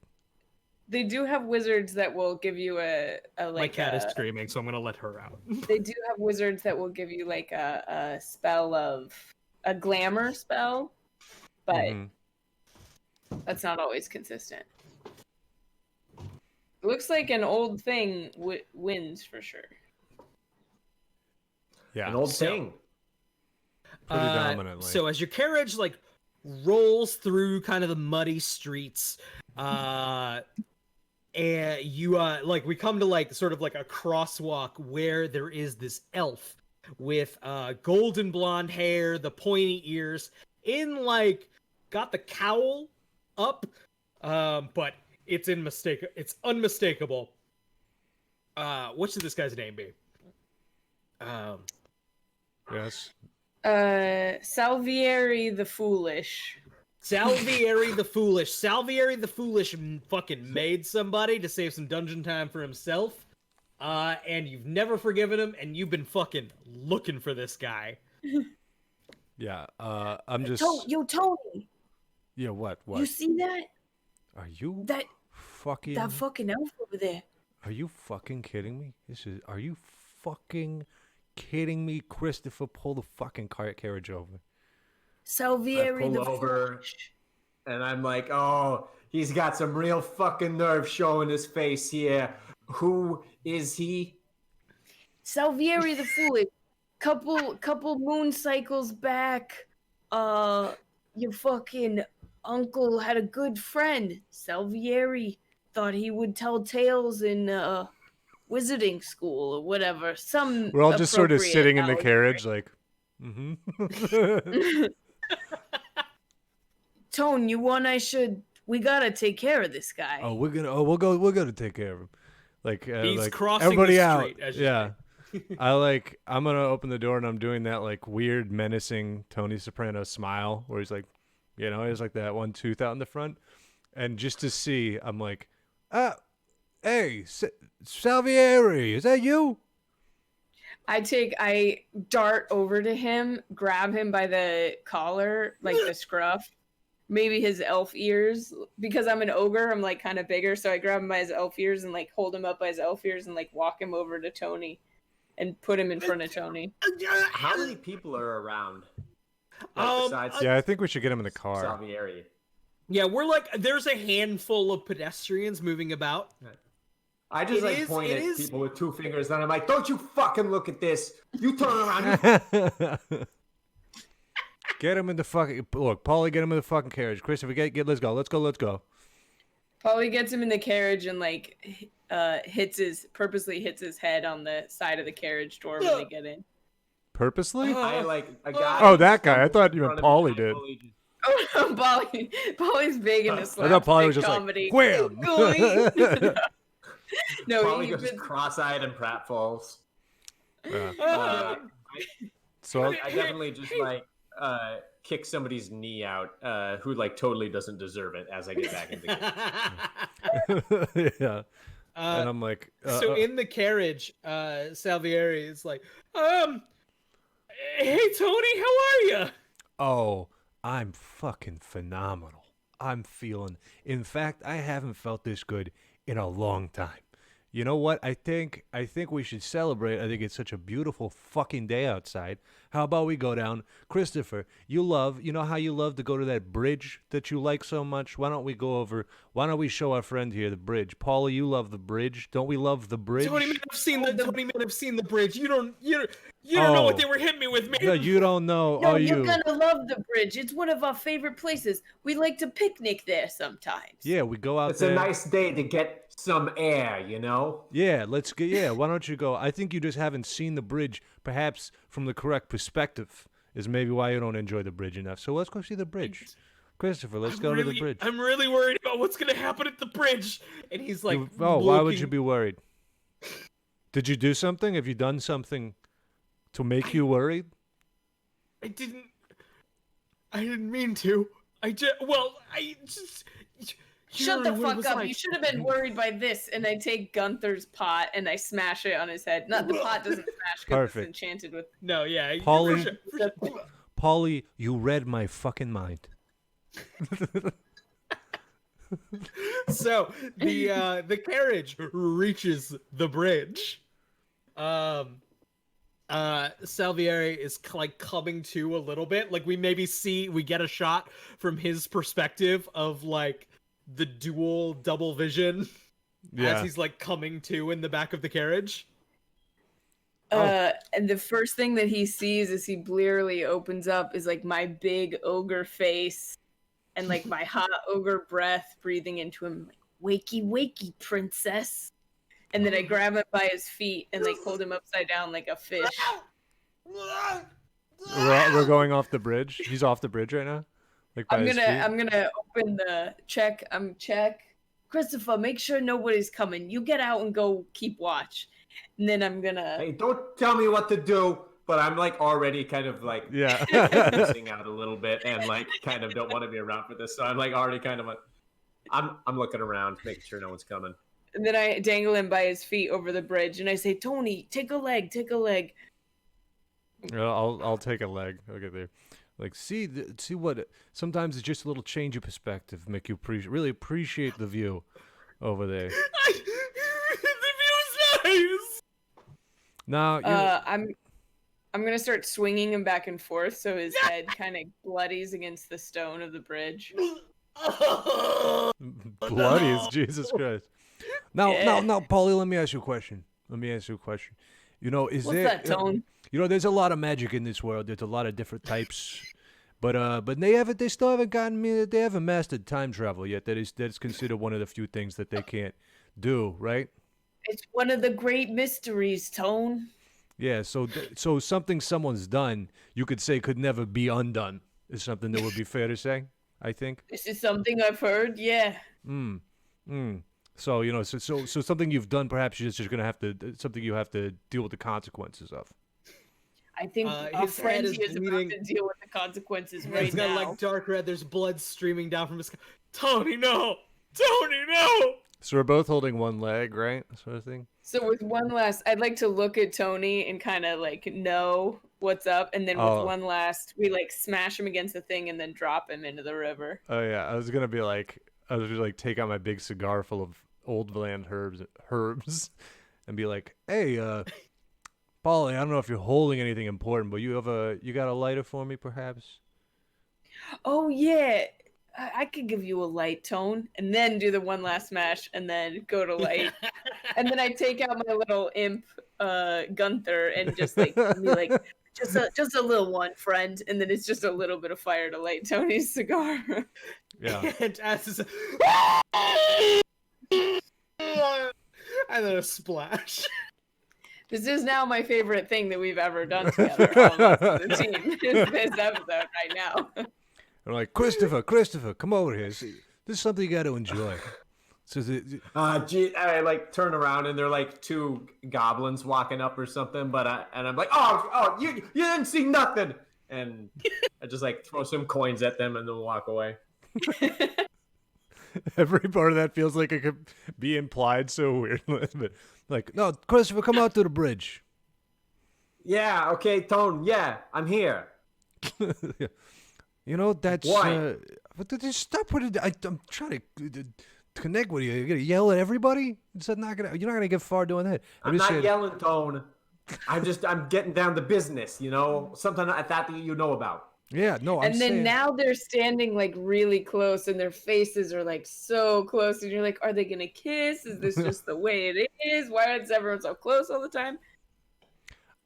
They do have wizards that will give you a
My cat is screaming, so I'm gonna let her out.
They do have wizards that will give you a spell of a glamour spell, but that's not always consistent. It looks like an old thing wins for sure.
Yeah,
an old thing.
Pretty dominantly.
So as your carriage rolls through kind of the muddy streets, and you we come to sort of a crosswalk where there is this elf with golden blonde hair, the pointy ears, got the cowl up, but it's unmistakable. What should this guy's name be?
Yes.
Salvieri the Foolish.
Salvieri the Foolish. Salvieri the Foolish fucking made somebody to save some dungeon time for himself. And you've never forgiven him, and you've been fucking looking for this guy.
Yeah, I'm just...
Yo, Tony!
Yeah, what?
You see that?
Are you
that
fucking...
That fucking elf over there.
Are you fucking kidding me? Are you fucking kidding me? Christopher, pull the fucking carriage over.
Salvieri the Foolish.
And I'm like, oh, he's got some real fucking nerve showing his face here. Who is he?
Salvieri the Foolish. Couple moon cycles back, your fucking uncle had a good friend. Salvieri thought he would tell tales in wizarding school or whatever. We're
all just sort of sitting in the carriage,
Tone, we gotta take care of this guy.
We'll go to take care of him.
He's
like
crossing
everybody
the
out.
street,
Yeah. I'm gonna open the door and I'm doing that like weird menacing Tony Soprano smile where he's like, he has like that one tooth out in the front, and just to see, I'm like, hey, Salvieri, is that you?
I dart over to him, grab him by the collar, like the scruff, maybe his elf ears. Because I'm an ogre, I'm like kind of bigger, so I grab him by his elf ears and like hold him up by his elf ears and like walk him over to Tony and put him in front of Tony.
How many people are around? Besides
Yeah, I think we should get him in the car.
Salvieri.
Yeah, there's a handful of pedestrians moving about.
I just point at people with 2 fingers, and I'm like, don't you fucking look at this. You turn around.
Get him in the fucking... Look, Paulie, get him in the fucking carriage. Christopher, let's go.
Paulie gets him in the carriage and like purposely hits his head on the side of the carriage door when they get in.
Purposely?
A guy.
Oh, that guy. I thought you meant Paulie did.
Oh, Paulie's big into slapstick
I thought Paulie was just
comedy.
like, wham!
No,
Paulie goes cross-eyed and pratfalls.
So
I definitely just kick somebody's knee out who like totally doesn't deserve it as I get back into the game.
Yeah. And I'm like...
so in the carriage, Salvieri is like, hey, Tony, how are you?
Oh, I'm fucking phenomenal. I'm feeling... In fact, I haven't felt this good in a long time. You know what? I think we should celebrate. I think it's such a beautiful fucking day outside. How about we go down? Christopher, you know how you love to go to that bridge that you like so much? Why don't we go over? Why don't we show our friend here the bridge? Paula, you love the bridge. Don't we love the bridge?
20 men have seen the bridge. You don't know what they were hitting me with, man.
No, you don't know.
No, you're gonna love the bridge. It's one of our favorite places. We like to picnic there sometimes.
Yeah, we go out there.
It's a nice day to get some air, you know?
Yeah, let's get. Yeah, why don't you go? I think you just haven't seen the bridge, perhaps from the correct perspective, is maybe why you don't enjoy the bridge enough. So let's go see the bridge. Christopher, let's go to the bridge.
I'm really worried about what's going to happen at the bridge. And he's like,
why would you be worried? Did you do something? Have you done something to make you worried?
I didn't mean to.
Shut the fuck up. You should have been worried by this. And I take Gunther's pot and I smash it on his head. Not the pot doesn't smash because it's enchanted with...
No, yeah.
Paulie, you read my fucking mind.
So the carriage reaches the bridge. Salvieri is like coming to a little bit. Like we get a shot from his perspective of like the double vision as he's like coming to in the back of the carriage.
And the first thing that he sees as he blearily opens up is like my big ogre face and like my hot ogre breath breathing into him like, wakey, wakey, princess. And then I grab him by his feet and like hold him upside down like a fish.
We're going off the bridge. He's off the bridge right now. Like
I'm gonna open the check. Check. Christopher, make sure nobody's coming. You get out and go keep watch. And then I'm gonna...
Hey, don't tell me what to do, but I'm like already kind of like missing out a little bit and like kind of don't want to be around for this. So I'm like already kind of like, I'm looking around, making sure no one's coming.
And then I dangle him by his feet over the bridge and I say, Tony, take a leg.
I'll take a leg. I'll get there. Like, see what, sometimes it's just a little change of perspective, make you really appreciate the view over there.
The view's nice!
Now,
I'm gonna start swinging him back and forth so his head kind of bloodies against the stone of the bridge.
Bloodies, Jesus Christ. Now, Paulie, let me ask you a question. You know,
What's that, Tone?
You know, there's a lot of magic in this world. There's a lot of different types, but they still haven't they haven't mastered time travel yet. That's considered one of the few things that they can't do, right?
It's one of the great mysteries, Tone.
Yeah. So something someone's done, you could say, could never be undone. Is something that would be fair to say. I think.
This is something I've heard. Yeah.
So so something you've done, perhaps you're just gonna have to something you have to deal with the consequences of.
I think our
his head
frenzy
is
is
bleeding.
about to deal with the consequences
He's
right
got
now.
like dark red. There's blood streaming down from his. Tony, no! Tony, no!
So we're both holding one leg, right? Sort of thing.
So with one last, I'd like to look at Tony and kind of like know what's up, and then with one last, we like smash him against the thing and then drop him into the river.
Oh yeah, I was gonna take out my big cigar full of old land herbs, and be like, hey, Paulie, I don't know if you're holding anything important, but you got a lighter for me, perhaps?
Oh yeah, I could give you a light, Tone, and then do the one last smash, and then go to light, and then I take out my little imp, Gunther, and just like be like, just a little one, friend, and then it's just a little bit of fire to light Tony's cigar.
Yeah.
And as and then a splash.
This is now my favorite thing that we've ever done together, all of us as a team. Is this episode right now.
I'm like, Christopher, come over here. This is something you got to enjoy. So
I like turn around and they're like two goblins walking up or something, and I'm like, oh, you didn't see nothing, and I just like throw some coins at them and then walk away.
Every part of that feels like it could be implied so weirdly, but like, no, Christopher, come out to the bridge.
Yeah, okay, Tone. Yeah, I'm here.
You know, that's
why.
But just stop with it. I'm trying to connect with you. You're gonna yell at everybody. You're not gonna get far doing that.
I'm not yelling, Tone. I'm getting down to business. You know, something I thought that you know about.
Yeah, no,
and then now they're standing like really close and their faces are like so close and you're like, are they gonna kiss? Is this just the way it is? Why is everyone so close all the time?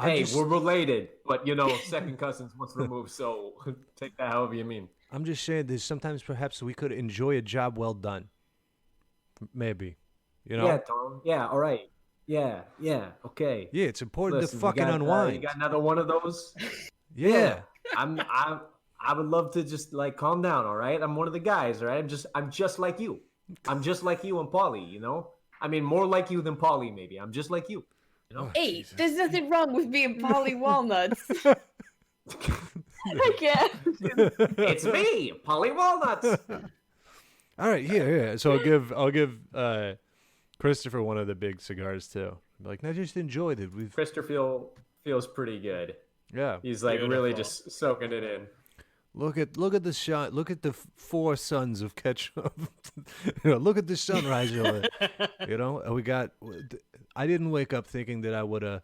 Hey, we're related, but you know, second cousins once removed, so take that however you mean.
I'm just saying that sometimes perhaps we could enjoy a job well done. Maybe. You know?
Yeah, Tom. Yeah, all right. Yeah, okay.
Yeah, it's important to fucking unwind.
You got another one of those?
Yeah.
I would love to just like calm down, all right? I'm one of the guys, all right? I'm just like you. I'm just like you and Paulie, you know? I mean, more like you than Paulie, maybe. I'm just like you. You know?
Hey, Jesus. There's nothing wrong with being Paulie Walnuts. I can't.
It's me, Paulie Walnuts.
All right, here. So I'll give Christopher one of the big cigars too. Like, now just enjoy it.
Christopher feels pretty good.
Yeah,
he's like really just soaking it in.
Look at the shot. Look at the four suns of ketchup. Look at the sunrise over. You know, I didn't wake up thinking that I would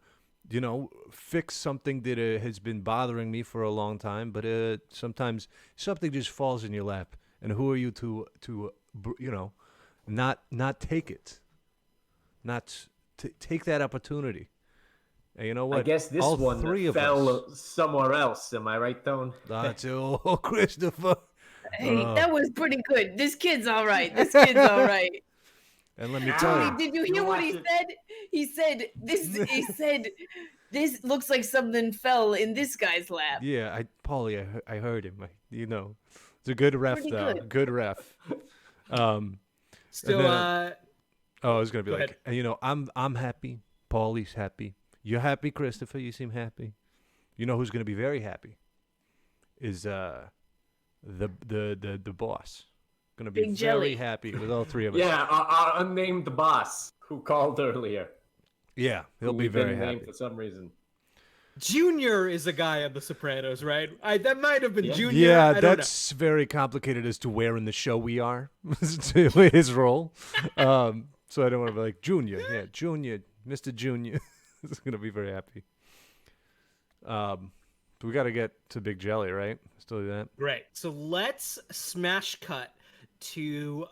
fix something that has been bothering me for a long time. But sometimes something just falls in your lap, and who are you to not take it, take that opportunity. And you know what?
I guess this one fell somewhere else. Am I right, Tone?
That's Christopher.
Hey, that was pretty good. This kid's all right. And
let me tell you.
Did you hear what he said? He said this looks like something fell in this guy's lap.
Yeah, Paulie, I heard him. It's a good ref though. Good ref.
Still,
I was gonna be like, I'm happy. Paulie's happy. You're happy, Christopher. You seem happy. You know who's going to be very happy is the boss. Going to be
Big
very
Jelly.
happy with all three of us.
Yeah, our unnamed boss who called earlier.
Yeah, he'll be very happy
named for some reason.
Junior is a guy on The Sopranos, right? That might have been Junior.
Yeah, that's very complicated as to where in the show we are to his role. So I don't want to be like Junior. Yeah, Junior, Mr. Junior. Is going to be very happy. We got to get to Big Jelly, right? Still do that?
Right. So let's smash cut to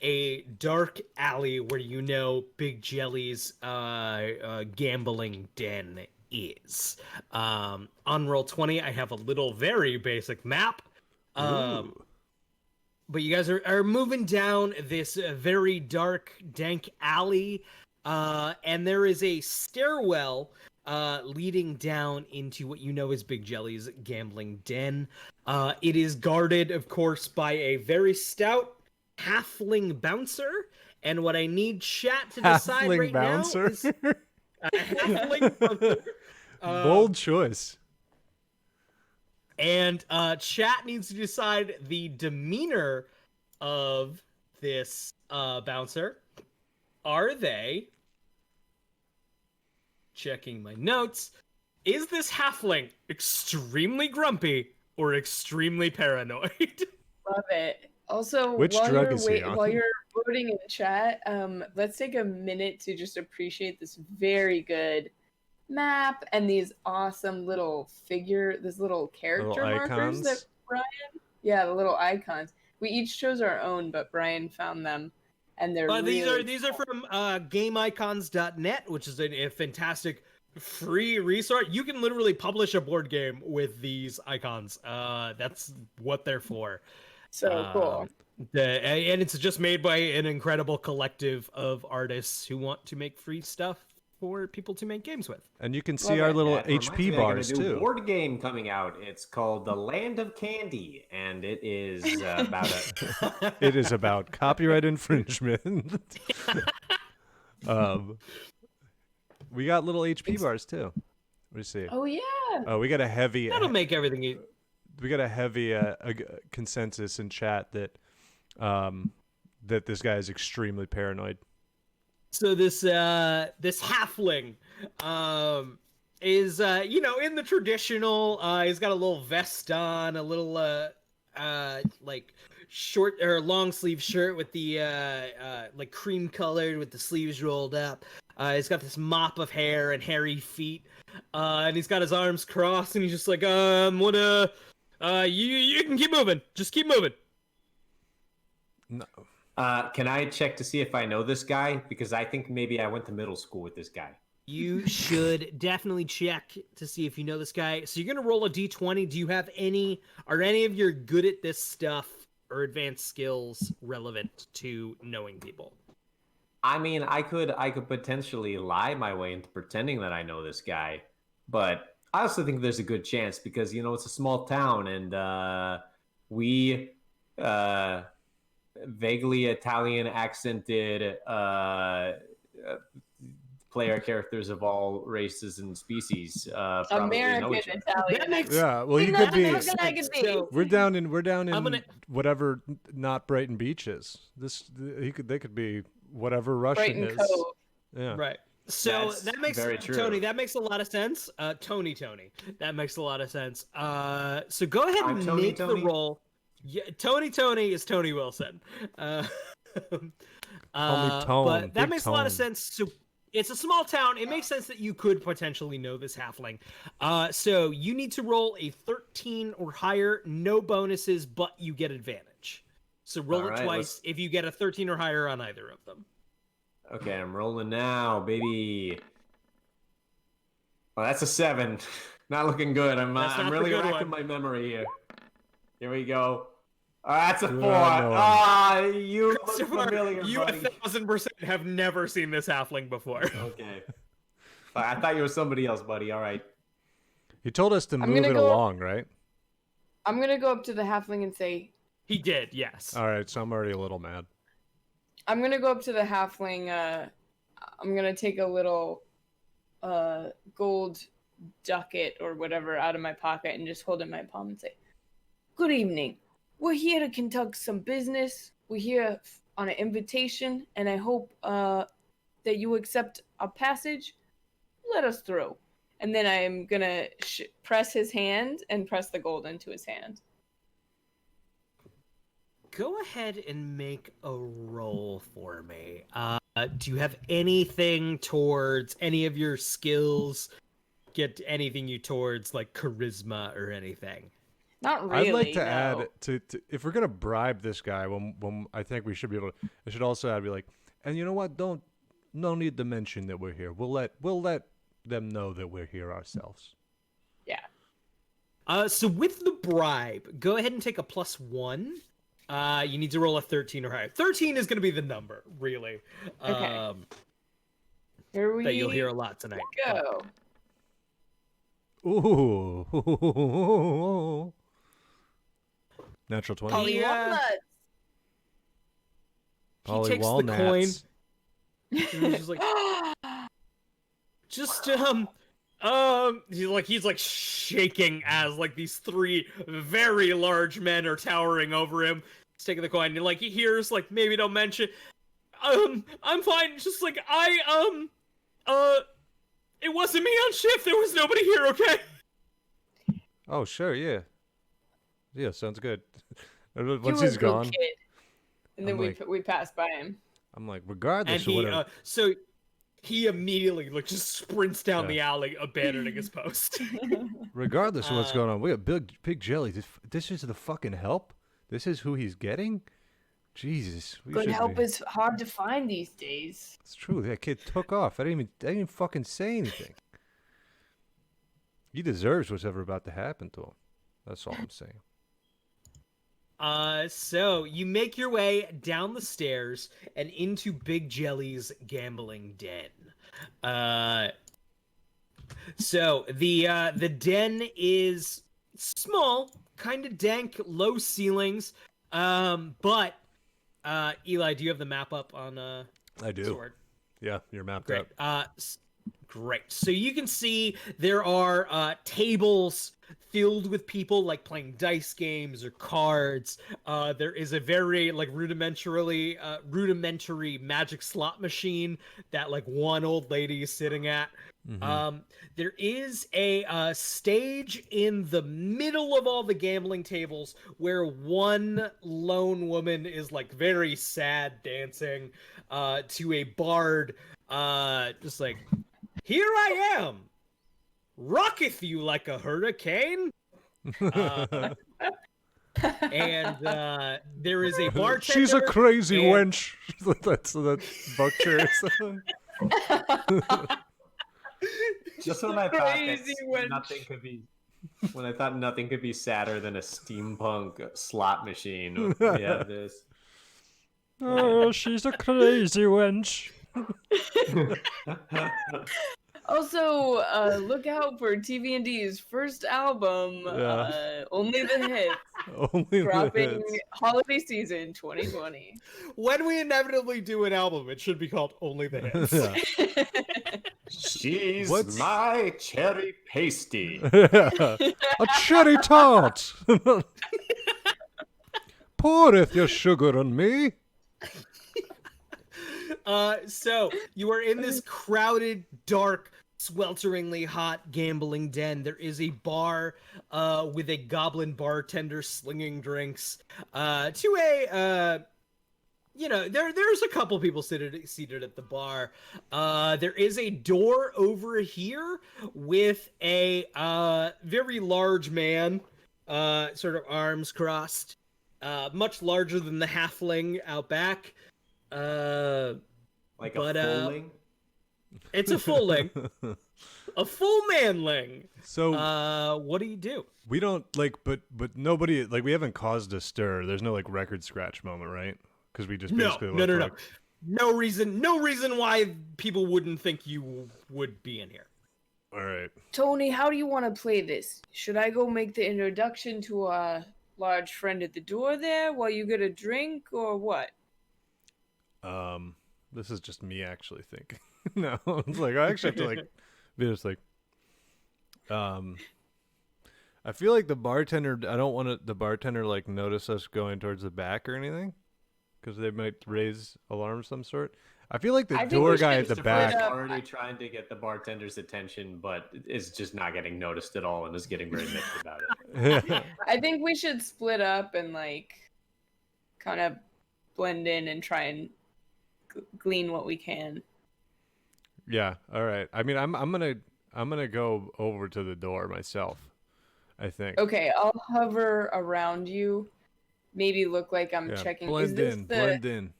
a dark alley where Big Jelly's gambling den is. On Roll20, I have a little very basic map. But you guys are moving down this very dark, dank alley. And there is a stairwell leading down into what you know is Big Jelly's gambling den. It is guarded, of course, by a very stout halfling bouncer And what I need chat to decide
Halfling
right
bouncer.
now is halfling bouncer.
Bold choice.
And chat needs to decide the demeanor of this bouncer. Are they, checking my notes, is this halfling extremely grumpy or extremely paranoid?
Love it. Also,
Which drug is he on?
while you're voting in chat, let's take a minute to just appreciate this very good map and these awesome little character markers
icons?
that Brian, yeah, the little icons. We each chose our own, but Brian found them, and they're really
these are from GameIcons.net, which is a fantastic free resource. You can literally publish a board game with these icons. That's what they're for.
so cool.
And it's just made by an incredible collective of artists who want to make free stuff for people to make games with.
And you can see our little HP bars
I got a new
too.
board game coming out. It's called The Land of Candy, and it is about
It is about copyright infringement. We got little HP bars too. What do you see?
Oh yeah.
Oh, we got a heavy.
That'll make everything
We got a heavy consensus in chat that that this guy is extremely paranoid.
So this halfling is in the traditional he's got a little vest on, a little like short or long sleeve shirt with the like cream colored with the sleeves rolled up. He's got this mop of hair and hairy feet, and he's got his arms crossed, and he's just like, you can keep moving, just keep moving.
No.
Can I check to see if I know this guy? Because I think maybe I went to middle school with this guy.
You should definitely check to see if you know this guy. So you're gonna roll a d20. Do you have are any of your good at this stuff or advanced skills relevant to knowing people?
I mean, I could potentially lie my way into pretending that I know this guy, but I also think there's a good chance because it's a small town and we vaguely Italian accented player characters of all races and species probably know
American
each other.
Italian.
Yeah, well, you could be.
So,
We're down in
gonna-
whatever not Brighton Beach is. They could be whatever Russian
Brighton
is.
Cove.
Yeah.
Right. So
That's
that makes
very true.
Tony. That makes a lot of sense. Tony. That makes a lot of sense. So go ahead and make the roll. Yeah, Tony is Tony Wilson.
Call me Tone.
But that
Big
makes a lot of
Tone.
sense. So it's a small town. It makes sense that you could potentially know this halfling. So you need to roll a 13 or higher, no bonuses, but you get advantage. So roll
All
it
right,
twice if you get a 13 or higher on either of them.
Okay, I'm rolling now, baby. Oh, that's a 7. Not looking good. I'm
That's not the
really
good
racking
one.
my memory here. Here we go. Oh, that's a 4.
no.
You look
Christopher,
familiar,
you
buddy.
1000% have never seen this halfling before.
Okay. I thought you were somebody else, buddy. All right.
He told us to move
gonna
it
go-
along, right?
I'm gonna go up to the halfling and say,
He did, yes.
All right, so I'm already a little mad.
I'm gonna go up to the halfling. I'm gonna take a little gold ducat or whatever out of my pocket and just hold it in my palm and say, "Good evening. We're here to conduct some business. We're here on an invitation, and I hope that you accept our passage. Let us through." And then I'm gonna press his hand and press the gold into his hand.
Go ahead and make a roll for me. Do you have anything towards any of your skills? Get anything you towards like charisma or anything?
Not really.
I'd like to
no.
add to if we're gonna bribe this guy, when I think we should be able to. I should also add, be like, and you know what? No need to mention that we're here. We'll let them know that we're here ourselves.
Yeah.
So with the bribe, go ahead and take a +1. You need to roll a 13 or higher. 13 is going to be the number, really.
Okay. Here we
That you'll hear a lot tonight.
go.
Ooh. Natural 20.
Only
Yeah.
walnuts.
Polly
takes the
walnuts.
coin. He's just like, he's like shaking as like these three very large men are towering over him. He's taking the coin, and like he hears like, maybe don't mention. I'm fine. Just like it wasn't me on shift. There was nobody here. Okay.
Oh sure, yeah. Yeah, sounds good.
You
Once
were
he's
a good
gone,
kid. And then
I'm
we passed by him.
I'm like, regardless
And
of
he
whatever.
so he immediately like just sprints down
Yeah.
the alley, abandoning his post.
Regardless of what's going on, we got Big Jelly. This is the fucking help. This is who he's getting. Jesus,
Good help is hard to find these days.
It's true. That kid took off. I didn't even fucking say anything. He deserves whatever about to happen to him. That's all I'm saying.
So you make your way down the stairs and into Big Jelly's gambling den. So the den is small, kind of dank, low ceilings. But Eli, do you have the map up on
I do.
Sword?
Yeah, you're mapped
Great.
up.
Great. So you can see there are tables filled with people like playing dice games or cards. There is a very like rudimentary magic slot machine that like one old lady is sitting at.
Mm-hmm.
There is a stage in the middle of all the gambling tables where one lone woman is like very sad dancing to a bard, just like, "Here I am, rocketh you like a hurricane." And there is a bartender.
She's a crazy
and...
wench. that's Buckcherry.
Just when I thought
Crazy wench.
when I thought nothing could be sadder than a steampunk slot machine. Yeah, this.
Oh, she's a crazy wench.
Also, look out for TV&D's first album, Only the Hits,
Only
dropping
the hits.
holiday season 2020.
When we inevitably do an album, it should be called Only the Hits.
Yeah.
She's
What's-
my cherry pasty.
A cherry tart. Poureth your sugar on me.
So you are in this crowded, dark, swelteringly hot gambling den. There is a bar with a goblin bartender slinging drinks to a there's a couple people seated at the bar. There is a door over here with a very large man, sort of arms crossed, much larger than the halfling out back.
Like a fulling?
It's a fulling. A full manling.
So
what do you do?
we don't like, but nobody like we haven't caused a stir. There's no like record scratch moment, right? Because we just basically
No. No reason why people wouldn't think you would be in here.
All right.
Tony, how do you want to play this? Should I go make the introduction to our large friend at the door there while you get a drink, or what?
This is just me actually thinking. No, it's like I actually have to like be just like, I feel like the bartender. I don't want the bartender like notice us going towards the back or anything, because they might raise alarm of some sort. I feel like the
I think
door
we
guy
should
at the
split
back.
up.
Already trying to get the bartender's attention, but is just not getting noticed at all and is getting very mixed about it.
I think we should split up and like kind of blend in and try and glean what we can.
Yeah. All right. I mean, I'm gonna go over to the door myself. I think.
Okay, I'll hover around you. Maybe look like I'm
Yeah,
checking.
blend in.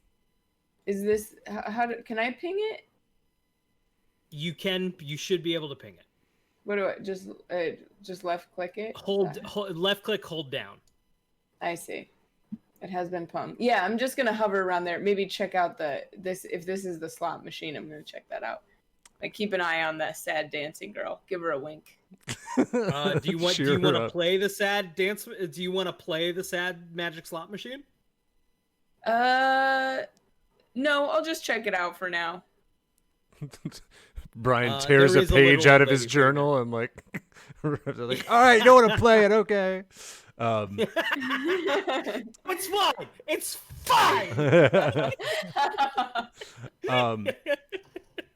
Is this can I ping it?
You should be able to ping it.
What do I just left click it?
Hold left click, hold down.
I see. It has been pinged. Yeah, I'm just gonna hover around there. Maybe check out if this is the slot machine. I'm gonna check that out. Like keep an eye on that sad dancing girl. Give her a wink.
Do you want
Cheer her
to
up.
play the sad dance? Do you want to play the sad magic slot machine?
No, I'll just check it out for now.
Brian tears
there
a
is a
page
little
out of his
lady figure.
journal and like, like, all right, you don't want to play it, okay.
It's fine. It's fine.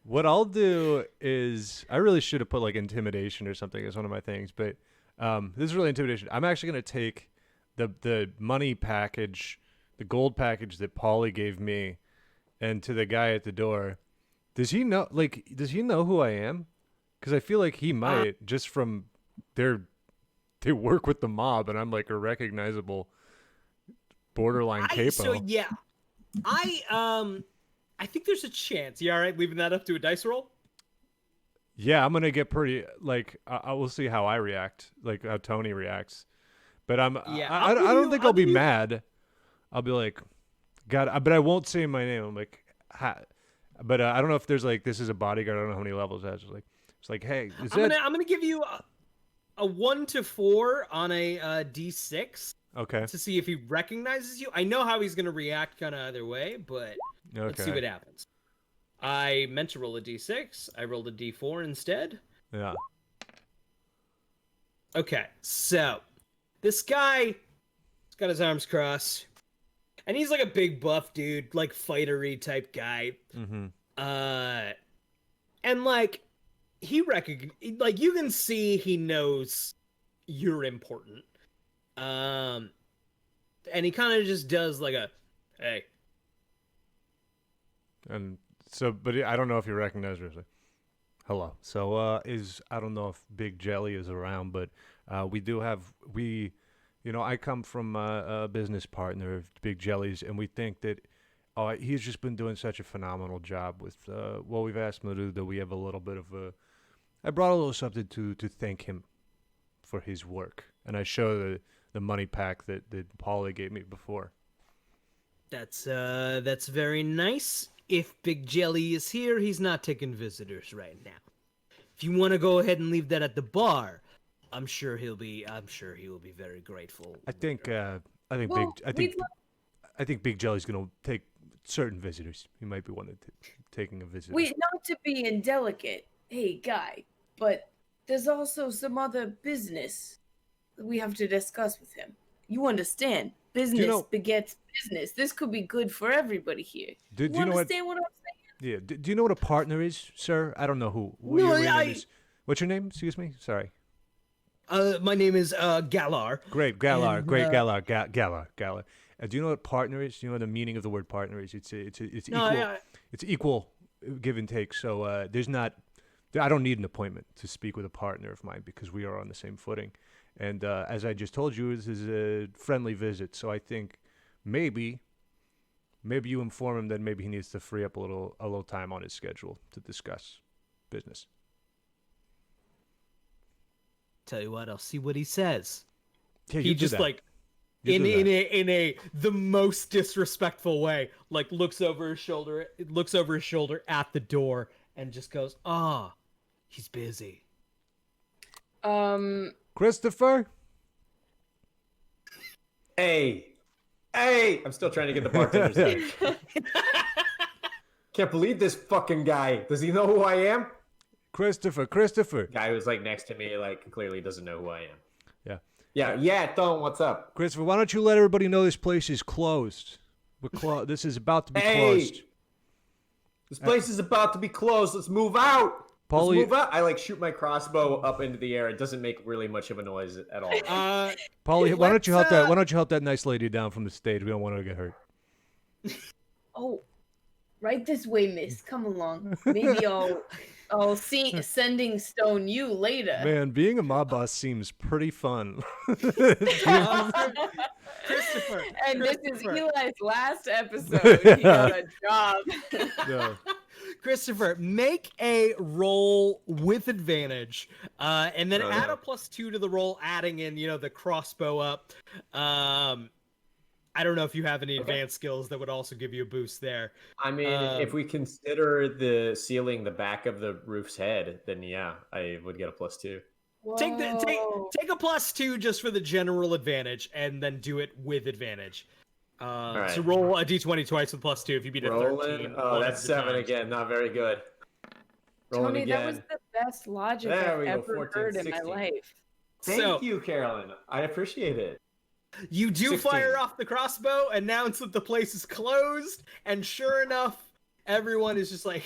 What I'll do is, I really should have put like intimidation or something as one of my things, but this is really intimidation. I'm actually going to take the money package, the gold package that Paulie gave me, and to the guy at the door. Does he know who I am? Because I feel like he might, just from they work with the mob, and I'm like a recognizable borderline capo.
So yeah, I think there's a chance. You all right leaving that up to a dice roll?
Yeah, I'm gonna get pretty like I will see how I react, like how Tony reacts. But I don't think I'll be mad. I'll be like, God, but I won't say my name. I'm like, ha. But I don't know if there's like this is a bodyguard. I don't know how many levels that's. It's like, hey,
I'm gonna give you a 1 to 4 on a D6.
Okay.
To see if he recognizes you. I know how he's gonna react kind of either way, but let's see what happens. I meant to roll a D6. I rolled a D4 instead.
Yeah.
Okay, so this guy, he's got his arms crossed, and he's like a big buff dude, like fightery type guy.
Mm-hmm.
And like like you can see he knows you're important. And he kind of just does like a, hey. And
so, but I don't know if you recognize her. Hello. So, I don't know if Big Jelly is around, but we do have, I come from a business partner of Big Jelly's, and we think that he's just been doing such a phenomenal job with what we've asked him to do, that we have a little bit of I brought a little something to thank him for his work. And I show the money pack that Paulie gave me before.
That's very nice. If Big Jelly is here, he's not taking visitors right now. If you want to go ahead and leave that at the bar, I'm sure he will be very grateful.
I think Big Jelly's gonna take certain visitors. He might be one of taking a visit.
Wait, not to be indelicate, hey guy, but there's also some other business we have to discuss with him. You understand? Business begets business. This could be good for everybody here. Do you understand what I'm saying?
Yeah. Do you know what a partner is, sir? I don't know who your name is. What's your name? Excuse me. Sorry.
My name is Galar.
Great, Galar. Great, Galar. Galar. Do you know what partner is? Do you know what the meaning of the word partner is? It's equal. Yeah. It's equal give and take. So there's not. I don't need an appointment to speak with a partner of mine because we are on the same footing. And as I just told you, this is a friendly visit. So I think maybe you inform him that maybe he needs to free up a little time on his schedule to discuss business.
Tell you what, I'll see what he says.
Yeah,
he just like in the most disrespectful way, like looks over his shoulder at the door and just goes, he's busy.
Christopher?
Hey, I'm still trying to get the bartender's name. Can't believe this fucking guy. Does he know who I am?
Christopher.
Guy who's like next to me, like clearly doesn't know who I am.
Yeah.
Yeah, Don, what's up?
Christopher, why don't you let everybody know this place is closed? This is about to be closed.
This place is about to be closed. Let's move out.
Paulie,
let's move out. I like shoot my crossbow up into the air. It doesn't make really much of a noise at all.
Paulie, why don't you help that nice lady down from the stage? We don't want her to get hurt.
Oh, right this way, miss. Come along. Maybe I'll sending stone you later.
Man, being a mob boss seems pretty fun.
Christopher.
And this is Eli's last episode. He got a job.
Yeah.
Christopher, make a roll with advantage, and then add a +2 to the roll, adding in, the crossbow up. I don't know if you have any advanced skills that would also give you a boost there.
I mean, if we consider the ceiling the back of the roof's head, then yeah, I would get a +2.
Whoa.
Take a +2 just for the general advantage, and then do it with advantage.
right.
So roll a d20 twice with +2 if you beat a 13.
Oh, that's 7
times.
again. Not very good. Rolling
Tony,
again.
that was the best logic
There
I've
we go,
ever
14,
heard in
16.
my life.
Thank you, Carolyn. I appreciate it.
You do
16.
fire off the crossbow, announce that the place is closed, and sure enough, everyone is just like,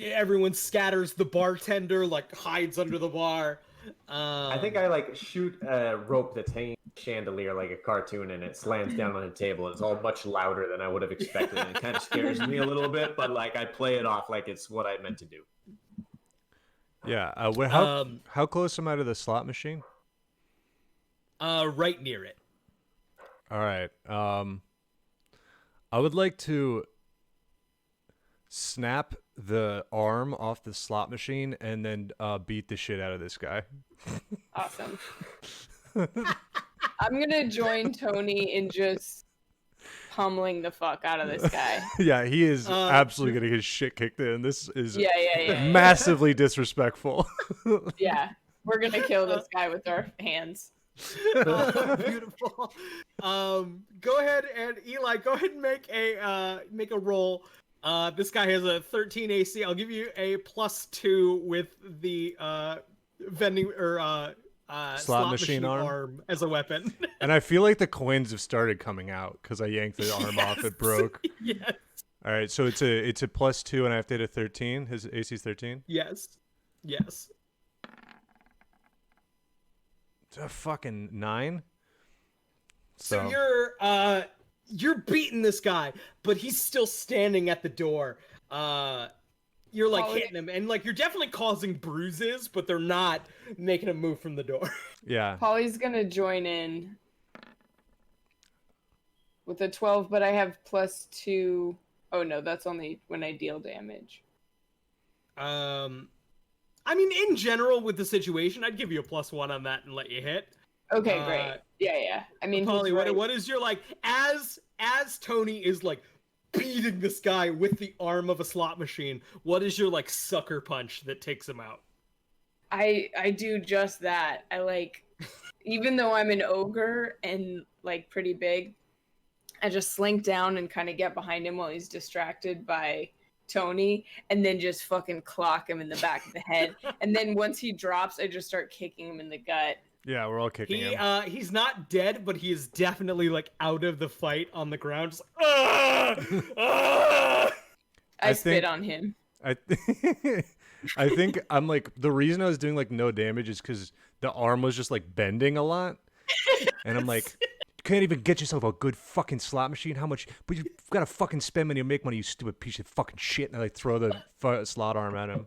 everyone scatters. The bartender like hides under the bar.
I think I like shoot a rope that's hanging chandelier like a cartoon, and it slams down on a table. It's all much louder than I would have expected, and it kind of scares me a little bit. But like I play it off like it's what I meant to do.
Yeah. How close am I to the slot machine?
Right near it.
All right. I would like to snap the arm off the slot machine and then beat the shit out of this guy.
Awesome. I'm gonna join Tony in just pummeling the fuck out of this guy.
Yeah, he is absolutely getting his shit kicked in. This is
Yeah.
massively disrespectful.
Yeah, we're gonna kill this guy with our hands.
Beautiful. Go ahead and Eli, go ahead and make a roll. This guy has a 13 AC. I'll give you a +2 with the vending or
slot machine
arm as a weapon.
And I feel like the coins have started coming out because I yanked the arm off. It broke.
Yes.
All right, so it's a +2, and I have to hit a 13. His AC is 13.
Yes.
It's a fucking 9.
So you're beating this guy, but he's still standing at the door. You're like hitting him, and like you're definitely causing bruises, but they're not making him move from the door.
Yeah.
Polly's gonna join in with a 12, but I have +2. Oh no, that's only when I deal damage.
I mean, in general, with the situation, I'd give you a +1 on that and let you hit.
Okay, great. Yeah. I mean,
Polly,
right.
what is your like as Tony is like beating this guy with the arm of a slot machine? What is your like sucker punch that takes him out?
I do just that. I like, even though I'm an ogre and like pretty big, I just slink down and kind of get behind him while he's distracted by Tony, and then just fucking clock him in the back of the head. And then once he drops, I just start kicking him in the gut.
Yeah, we're all kicking him.
He's not dead, but he is definitely like out of the fight on the ground. Just like,
I spit on him.
I think I'm like, the reason I was doing like no damage is because the arm was just like bending a lot, and I'm like, you can't even get yourself a good fucking slot machine. How much? But you've got to fucking spend money to make money, you stupid piece of fucking shit. And I like throw the slot arm at him.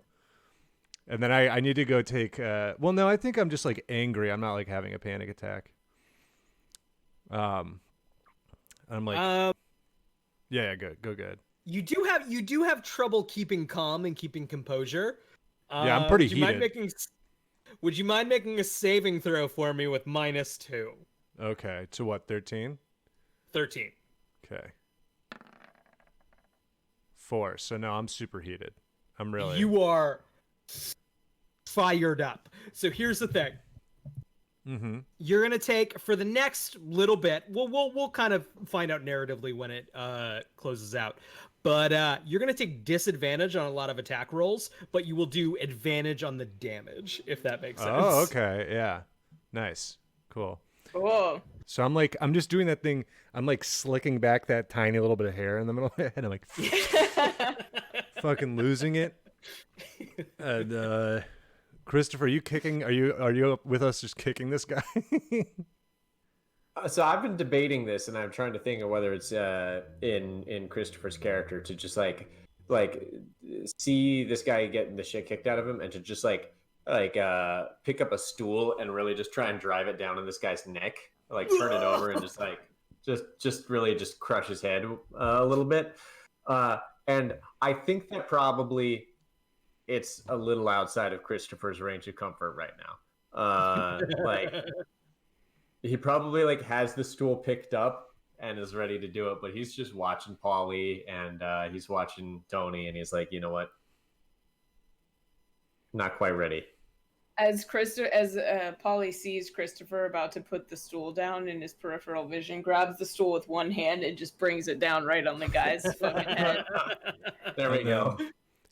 And then I need to go take. Well, no, I think I'm just like angry. I'm not like having a panic attack. I'm like, yeah, good.
You do have trouble keeping calm and keeping composure.
Yeah, I'm pretty heated.
Would you mind making a saving throw for me with -2?
Okay, to what? 13.
13.
Okay. 4. So no, I'm super heated. I'm really.
You are fired up. So here's the thing.
Mm-hmm.
You're gonna take for the next little bit. We'll kind of find out narratively when it closes out. But you're gonna take disadvantage on a lot of attack rolls, but you will do advantage on the damage, if that makes sense.
Oh, okay, yeah, nice, cool.
Cool.
So I'm just doing that thing. I'm like slicking back that tiny little bit of hair in the middle of my head. I'm like, fucking losing it. And Christopher, are you kicking? Are you with us just kicking this guy?
So I've been debating this, and I'm trying to think of whether it's in Christopher's character to just like see this guy getting the shit kicked out of him, and to just pick up a stool and really just try and drive it down in this guy's neck, like turn it over and just really just crush his head a little bit. And I think that probably it's a little outside of Christopher's range of comfort right now. He probably like has the stool picked up and is ready to do it, but he's just watching Paulie and he's watching Tony, and he's like, you know what? Not quite ready.
As Polly sees Christopher about to put the stool down in his peripheral vision, grabs the stool with one hand and just brings it down right on the guy's fucking head.
There we go.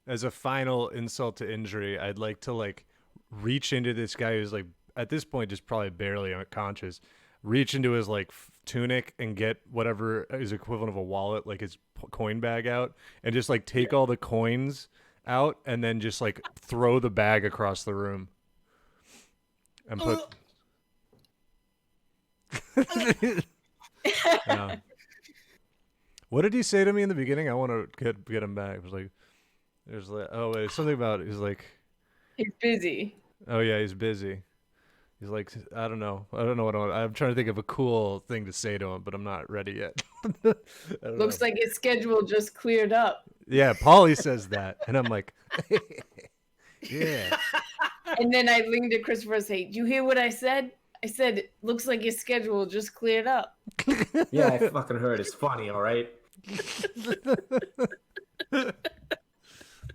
As a final insult to injury, I'd like to like reach into this guy who's like at this point just probably barely unconscious. Reach into his like tunic and get whatever is equivalent of a wallet, like his coin bag out, and just like take all the coins out and then just like throw the bag across the room. And put. What did he say to me in the beginning? I want to get him back. It was like, there's like, oh, wait, something about it. He's like,
he's busy.
Oh yeah, he's busy. He's like, I don't know what I'm trying to think of a cool thing to say to him, but I'm not ready yet.
Looks like his schedule just cleared up.
Yeah, Paulie says that, and I'm like, yeah.
And then I leaned to Christopher and say, "Do you hear what I said? I said, looks like your schedule just cleared up."
Yeah, I fucking heard. It's funny, all right?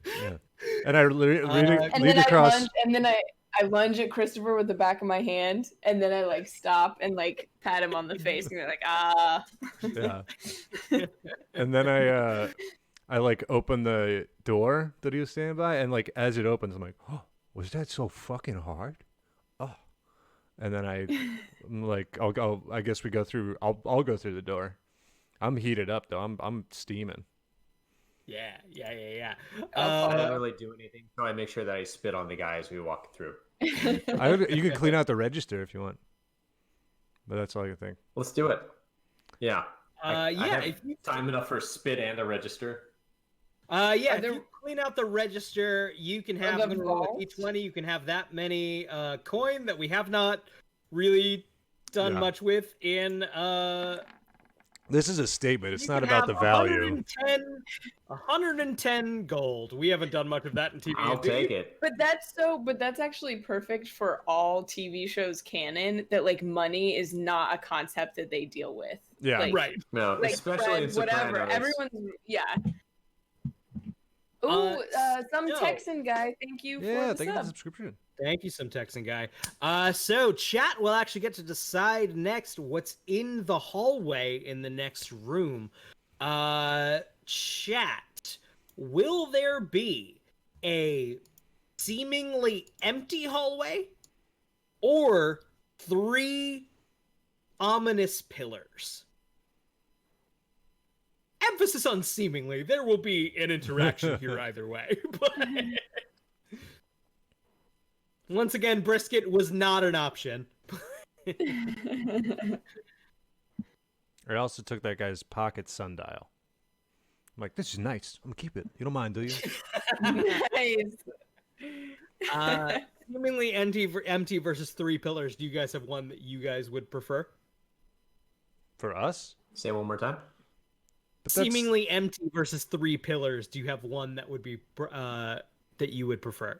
Yeah. And I lean across.
I lunge at Christopher with the back of my hand, and then I like stop and like pat him on the face, and they're like, ah.
Yeah. And then I like open the door that he was standing by, and like as it opens, I'm like, oh, was that so fucking hard? Oh. And then I'm like, I'll go. I guess we go through. I'll go through the door. I'm heated up though. I'm steaming.
Yeah.
I don't really do anything, so I make sure that I spit on the guy as we walk through.
You can clean out the register if you want, but that's all you think.
Let's do it. Yeah.
I have
time enough for spit and a register.
If you clean out the register, you can have each 20. You can have that many coin that we have not really done much with in.
This is a statement. It's not about the value.
110 gold. We haven't done much of that in TV.
I'll take it.
But that's actually perfect for all TV shows canon. That like money is not a concept that they deal with.
Yeah,
like,
right.
No,
like
especially in Sopranos.
whatever. Everyone's Ooh, some Texan guy. Thank you for the
thank you for
sub.
the subscription.
Thank you, some Texan guy. So chat will actually get to decide next what's in the hallway in the next room. Chat, will there be a seemingly empty hallway or 3 ominous pillars? Emphasis on seemingly. There will be an interaction here either way. But once again, brisket was not an option.
I also took that guy's pocket sundial. I'm like, this is nice. I'm gonna keep it. You don't mind, do you?
Nice.
Seemingly empty versus 3 pillars. Do you guys have one that you guys would prefer?
For us?
Say it one more time.
Seemingly empty versus 3 pillars. Do you have one that would be that you would prefer?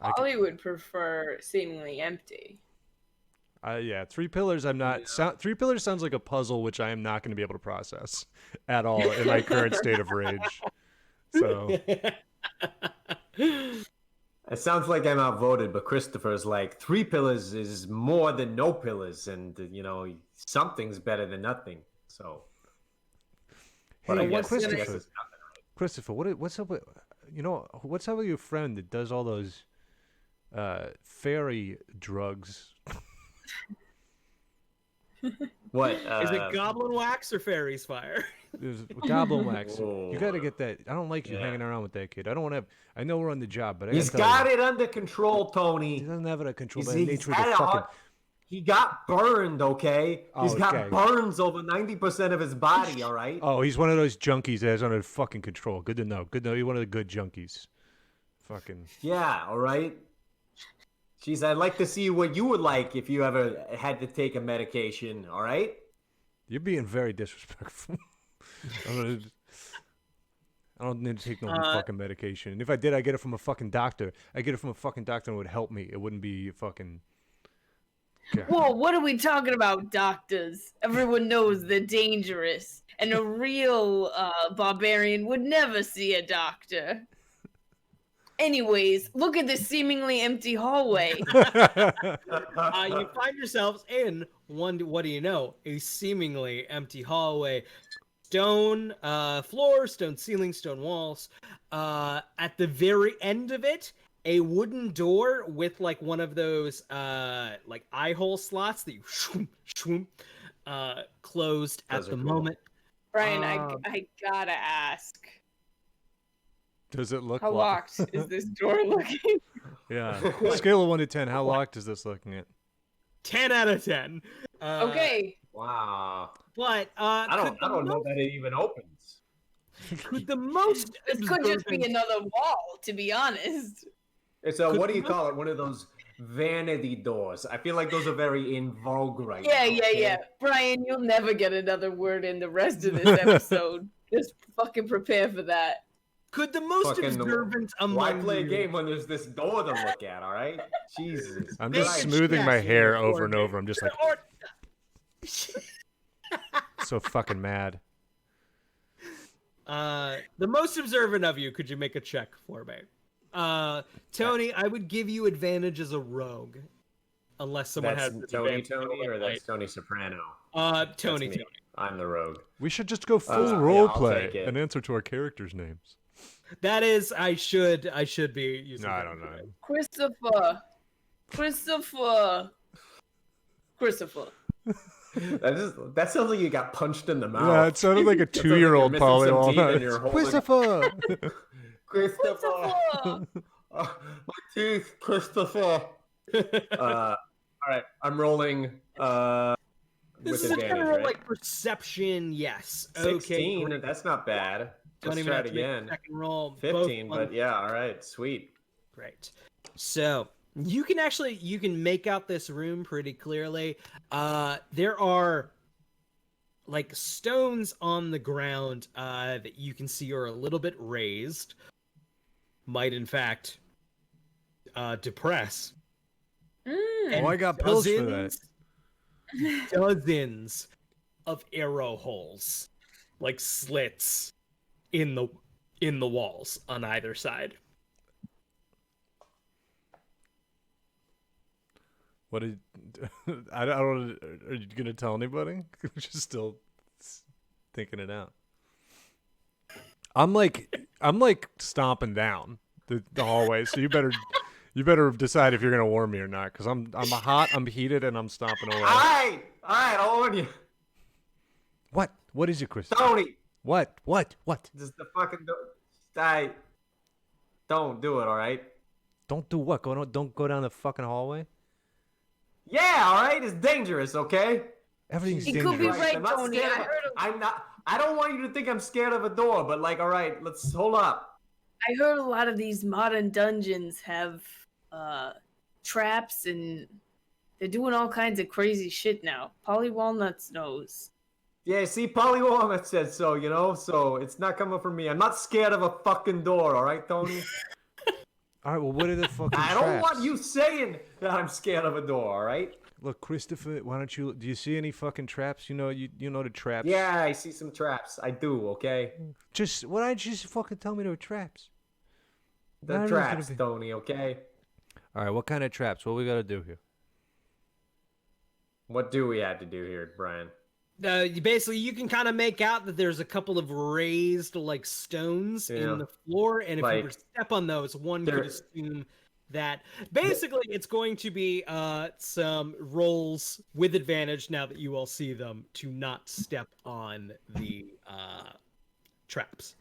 Ollie would prefer seemingly empty.
Yeah, 3 pillars. I'm not. 3 pillars sounds like a puzzle, which I am not going to be able to process at all in my current state of rage. So
it sounds like I'm outvoted, but Christopher's like 3 pillars is more than no pillars, and something's better than nothing. So.
Hey, Christopher, what's up with what's up with your friend that does all those fairy drugs?
What
is it? Goblin wax or fairy's fire?
There's goblin wax.
Whoa.
You got to get that. I don't like you hanging around with that kid. I don't want to. I know we're on the job, but
he's got it under control, Tony.
He doesn't have it under control.
He got burned, okay? He's got burns over 90% of his body, all right?
Oh, he's one of those junkies that is under fucking control. Good to know. He's one of the good junkies. Fucking.
Yeah, all right? Jeez, I'd like to see what you would like if you ever had to take a medication, all right?
You're being very disrespectful. I don't need to take no fucking medication. And if I did, I get it from a fucking doctor. I get it from a fucking doctor and it would help me. It wouldn't be fucking... God.
Whoa, what are we talking about, doctors? Everyone knows they're dangerous, and a real barbarian would never see a doctor. Anyways, look at this seemingly empty hallway.
You find yourselves in what do you know? A seemingly empty hallway. Stone floor, stone ceiling, stone walls. At the very end of it, a wooden door with like one of those like eye hole slots that you closed at the moment.
Brian, I gotta ask.
Does it look
how locked is this door looking?
Yeah. Scale of 1 to 10, how locked is this looking at?
10 out of 10.
Okay.
Wow.
But
I don't know that it even opens.
Could the most
This could just be another wall, to be honest.
It's a, what do you call it? One of those vanity doors. I feel like those are very in vogue right now.
Yeah. Brian, you'll never get another word in the rest of this episode. Just fucking prepare for that.
Could the most
Fucking
observant among
Why play a
you
game when there's this door to look at, all right? Jesus.
I'm
Make
just
a
smoothing my
check
hair
for
over and
me.
over. I'm just like so fucking mad.
The most observant of you, could you make a check for me? Tony, I would give you advantage as a rogue. Unless someone
That's
has
Tony, or that's Tony Soprano?
Tony.
I'm the rogue.
We should just go full
yeah,
role
I'll
play
take it.
and answer to our characters' names.
That is, I should be using.
No, I
that
don't know.
today.
Christopher.
That sounds like you got punched in the mouth.
Yeah, it sounded like a 2-year-old
You're missing some
Polly.
teeth and you're holding-
Christopher.
Christopher. My teeth, Christopher. All right, I'm rolling.
This
with
is a
advantage,
general
right?
like perception. Yes.
16.
Okay.
That's not bad.
Don't
Let's
even
try
have
it
to make a
again.
second roll.
15,
Both
but yeah, all right, sweet.
Great. So you can make out this room pretty clearly. There are like stones on the ground that you can see are a little bit raised. Might in fact depress.
Oh, I got pills for that.
Dozens of arrow holes, like slits in the walls on either side.
What did I don't? Are you gonna tell anybody? I'm just still thinking it out. I'm like stomping down the hallway, so you better decide if you're gonna warn me or not, because I'm hot, I'm heated, and I'm stomping away.
All right, I'll warn you.
What is it, Chris?
Tony.
What?
Just the fucking don't do it, all right?
Don't do what? Don't go down the fucking hallway.
Yeah, all right. It's dangerous, okay?
Everything's
He
dangerous.
could be right,
I'm not
Tony.
scared
I
of-
heard him.
I'm not. I don't want you to think I'm scared of a door, but like, all right, let's hold up.
I heard a lot of these modern dungeons have traps, and they're doing all kinds of crazy shit now. Polly Walnuts knows.
Yeah, see, Polly Walnut said so, you know, so it's not coming from me. I'm not scared of a fucking door, all right, Tony?
All right. Well, what are the fucking
I
traps?
don't want you saying that I'm scared of a door, all right?
Look, Christopher, why don't you? Do you see any fucking traps? You know the traps.
Yeah, I see some traps. I do, okay?
Just why don't you just fucking tell me there were traps?
The
I don't know what's
traps,
gonna be-
Tony, okay?
All right. What kind of traps? What we gotta do here?
What do we have to do here, Brian?
You can kind of make out that there's a couple of raised like stones
Yeah.
in the floor, and if you were
Like,
to step on those, one could
there-
assume that basically it's going to be some rolls with advantage now that you all see them to not step on the traps.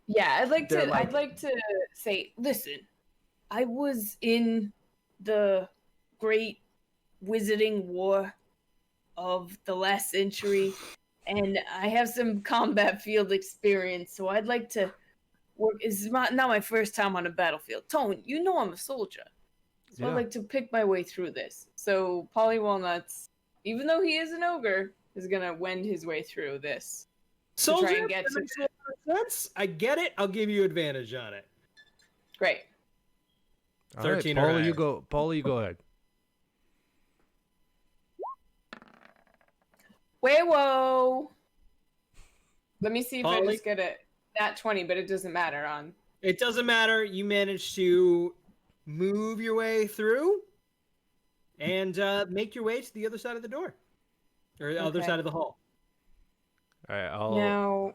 Yeah, I'd like
They're
to.
like-
I'd like to say, listen, I was in the Great Wizarding War of the last century, and I have some combat field experience. So I'd like to work. It's not my first time on a battlefield. Tone, you know I'm a soldier, so
Yeah.
I'd like to pick my way through this. So Polly Walnuts, even though he is an ogre, is gonna wend his way through this.
Soldier,
try and get
that
to
makes a lot of sense. I get it. I'll give you advantage on it.
Great.
All right,
13 or
Paula,
higher.
you go ahead.
Whoa! Let me see if I
Polly?
just get it. Nat 20, but it doesn't matter on
It doesn't matter. You managed to move your way through and make your way to the other side of the door, or the other
Okay.
side of the hall.
All right,
Now,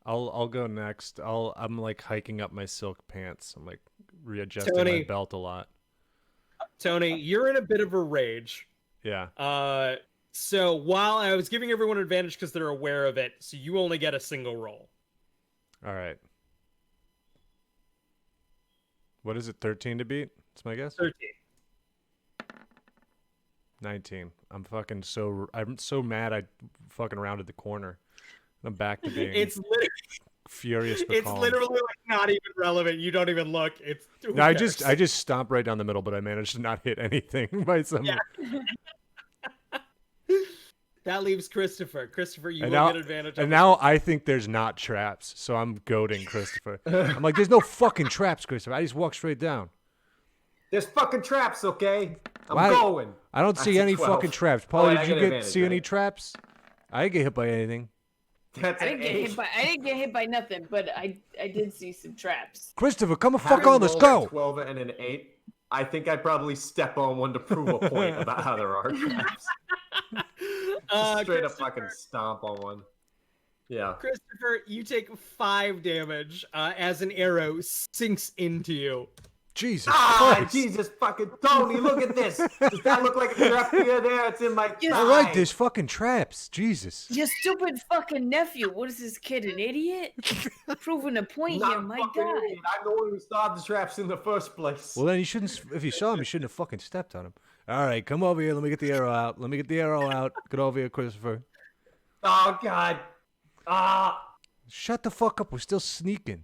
I'll go next. I'm like hiking up my silk pants. I'm like readjusting
Tony.
my belt a lot.
Tony, you're in a bit of a rage.
Yeah.
So while I was giving everyone advantage because they're aware of it, so you only get a single roll.
All right. What is it? 13 to beat? That's my guess.
13.
19. I'm so mad I fucking rounded the corner. I'm back to being
It's literally,
furious but
it's
calm.
literally like not even relevant. You don't even look. It's
No, I just stomped right down the middle, but I managed to not hit anything by some.
Yeah. That leaves Christopher. Christopher, you will get advantage.
And now I think there's not traps, so I'm goading Christopher. I'm like, there's no fucking traps, Christopher. I just walk straight down.
There's fucking traps, okay? I'm
Why-
going.
I don't see any
12.
fucking traps.
Oh,
Paulie,
wait, I
did you
get
see
advantage,
any
right?
traps? I didn't get hit by anything.
That's
I
an
didn't
8.
get hit by nothing, but I did see some traps.
Christopher, come the fuck
Having
on, let's
rolled
go.
a 12 and an 8, I think I'd probably step on one to prove a point about how there are traps. Straight up fucking stomp on one. Yeah.
Christopher, you take 5 damage as an arrow sinks into you.
Jesus
Ah,
Christ.
Jesus fucking Tony, look at this. Does that look like a trap here? There, it's in my thigh.
I like this fucking traps. Jesus.
Your stupid fucking nephew. What is this kid, an idiot? Proving a point
Not
here,
a
my
fucking
God.
idiot. I'm the one who started the traps in the first place.
Well, then you shouldn't. If you saw him, you shouldn't have fucking stepped on him. All right, come over here. Let me get the arrow out. Get over here, Christopher.
Oh, God. Ah.
Shut the fuck up. We're still sneaking.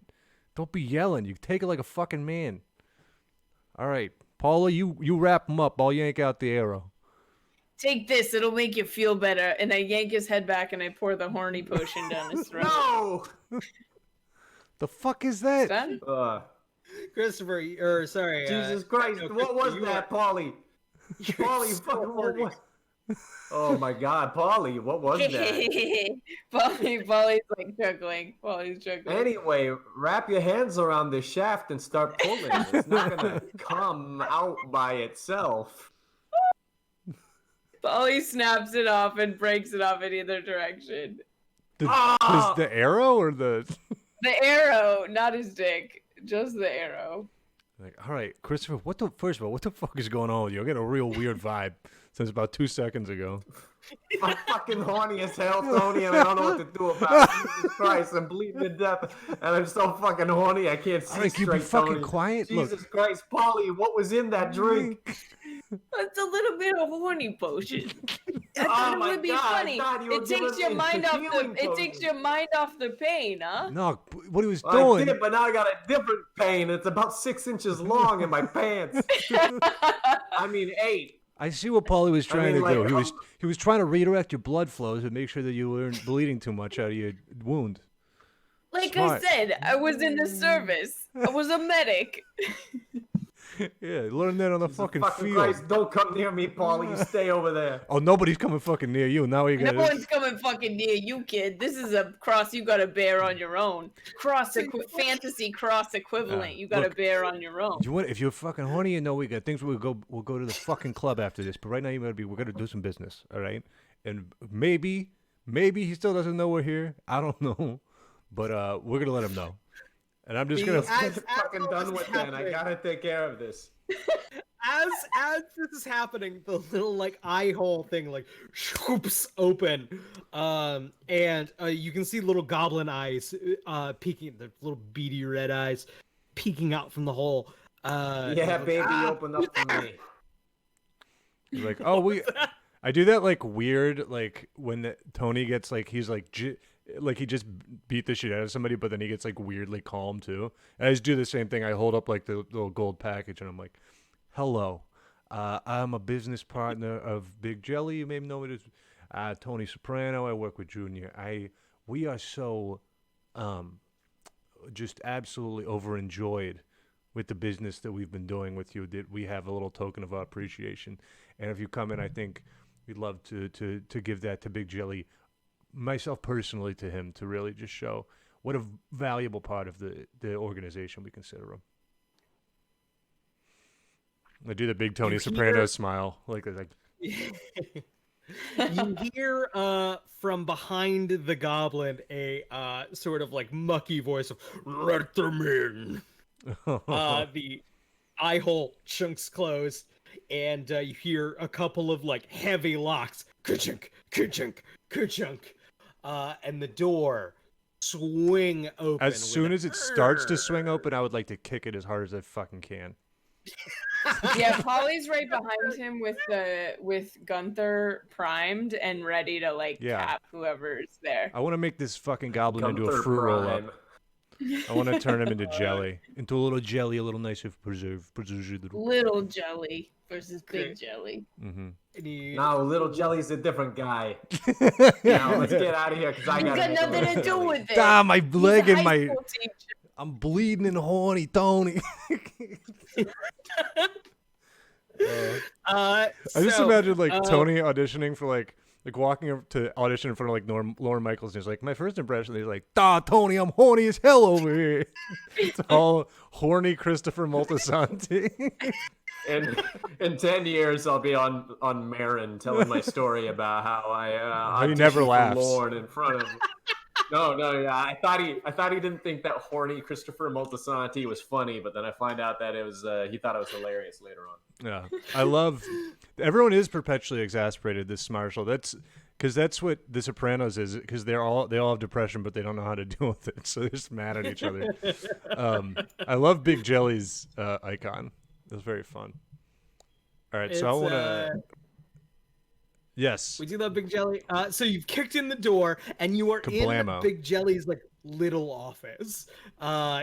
Don't be yelling. You take it like a fucking man. All right, Paula, you wrap him up. I'll yank out the arrow.
Take this, it'll make you feel better. And I yank his head back and I pour the horny potion down his throat.
No.
The fuck is that?
Son?
Christopher, or sorry.
Jesus Christ.
no,
What was
you
that, Paulie? Paulie, fucking what was... Oh, my God. Paulie, what was that?
Paulie's like chuckling. Paulie's chuckling.
Anyway, wrap your hands around the shaft and start pulling. It's not gonna come out by itself.
Paulie snaps it off and breaks it off in either direction.
The arrow or the?
The arrow, not his dick. Just the arrow.
Like, all right, Christopher. First of all, what the fuck is going on with you? I'm getting a real weird vibe since about 2 seconds ago.
I'm fucking horny as hell, Tony, and I don't know what to do about it. Jesus Christ, I'm bleeding to death, and I'm so fucking horny I can't see
All right, can you be
straight,
fucking
Tony.
quiet?
Jesus
Look.
Christ, Paulie, what was in that drink?
It's a little bit of horny potion. I
Oh
thought it
my
would be
God, I
funny.
thought you were
It takes
giving
your
me
mind off
healing
the. It takes
potion.
your mind off the pain, huh?
No, what he was
I
doing.
did, but now I got a different pain. It's about 6 inches long in my pants. I mean, 8.
I see what Paulie was trying
mean,
to do.
like,
He was trying to redirect your blood flows and make sure that you weren't bleeding too much out of your wound.
Like
Smart.
I said, I was in the service. I was a medic.
Yeah, learn that on the fucking field.
Christ, don't come near me, Paulie. You stay over there.
Oh, nobody's coming fucking near you. Now you got
No one's coming fucking near you, kid. This is a cross you gotta bear on your own. Fantasy cross equivalent. You gotta
look,
bear on your own.
if you're fucking horny, you know we got things. We'll go to the fucking club after this. But right now we're gonna do some business. All right, and maybe he still doesn't know we're here. I don't know, but we're gonna let him know. And I'm just gonna.
As
fucking
all
done
this
with
is
that. I
happening-
gotta take care of this.
As this is happening, the little like eye hole thing like shoops open, and you can see little goblin eyes peeking, the little beady red eyes peeking out from the hole.
Yeah, baby, open up for me.
You're like, oh, I do that like weird, like when Tony gets like he's like like he just beat the shit out of somebody, but then he gets like weirdly calm too. And I just do the same thing. I hold up like the little gold package, and I'm like, "Hello, I'm a business partner of Big Jelly. You may know me as Tony Soprano. I work with Junior. We are so just absolutely overenjoyed with the business that we've been doing with you. That we have a little token of our appreciation. And if you come in, I think we'd love to give that to Big Jelly." Myself personally to him to really just show what a valuable part of the organization we consider them. I do the big Tony Soprano smile, like.
You hear from behind the goblin a sort of like mucky voice of "Let them in." The eye hole chunks close, and you hear a couple of like heavy locks, ka-chunk, ka-chunk, ka-chunk, and the door swing open.
As soon as it starts to swing open, I would like to kick it as hard as I fucking can.
Yeah, Polly's right behind him with Gunther primed and ready to cap whoever's there.
I want to make this fucking goblin into a fruit roll up. I want to turn him into jelly, into a little jelly, a little nicer preserve.
Little jelly versus big jelly.
Mm-hmm.
No, little jelly's a different guy. Now let's get out of here because I got
nothing to do with it.
Ah, my leg and my. I'm bleeding and horny, Tony. I just imagine Tony auditioning for like walking up to audition in front of Lauren Michaels, and he's like, my first impression, he's like, Tony, I'm horny as hell over here. It's all horny Christopher Moltisanti.
In 10 years, I'll be on Marin telling my story about how I
he never laughs.
Lauren in front of him. No, yeah. I thought he didn't think that horny Christopher Moltisanti was funny, but then I find out that it was he thought it was hilarious later on.
Yeah, I love. Everyone is perpetually exasperated. This Marshall. That's what The Sopranos is. Because they all have depression, but they don't know how to deal with it, so they're just mad at each other. I love Big Jelly's icon. It was very fun. All right, so I want to. Yes.
We do love Big Jelly. So you've kicked in the door, and you are in Big Jelly's little office. So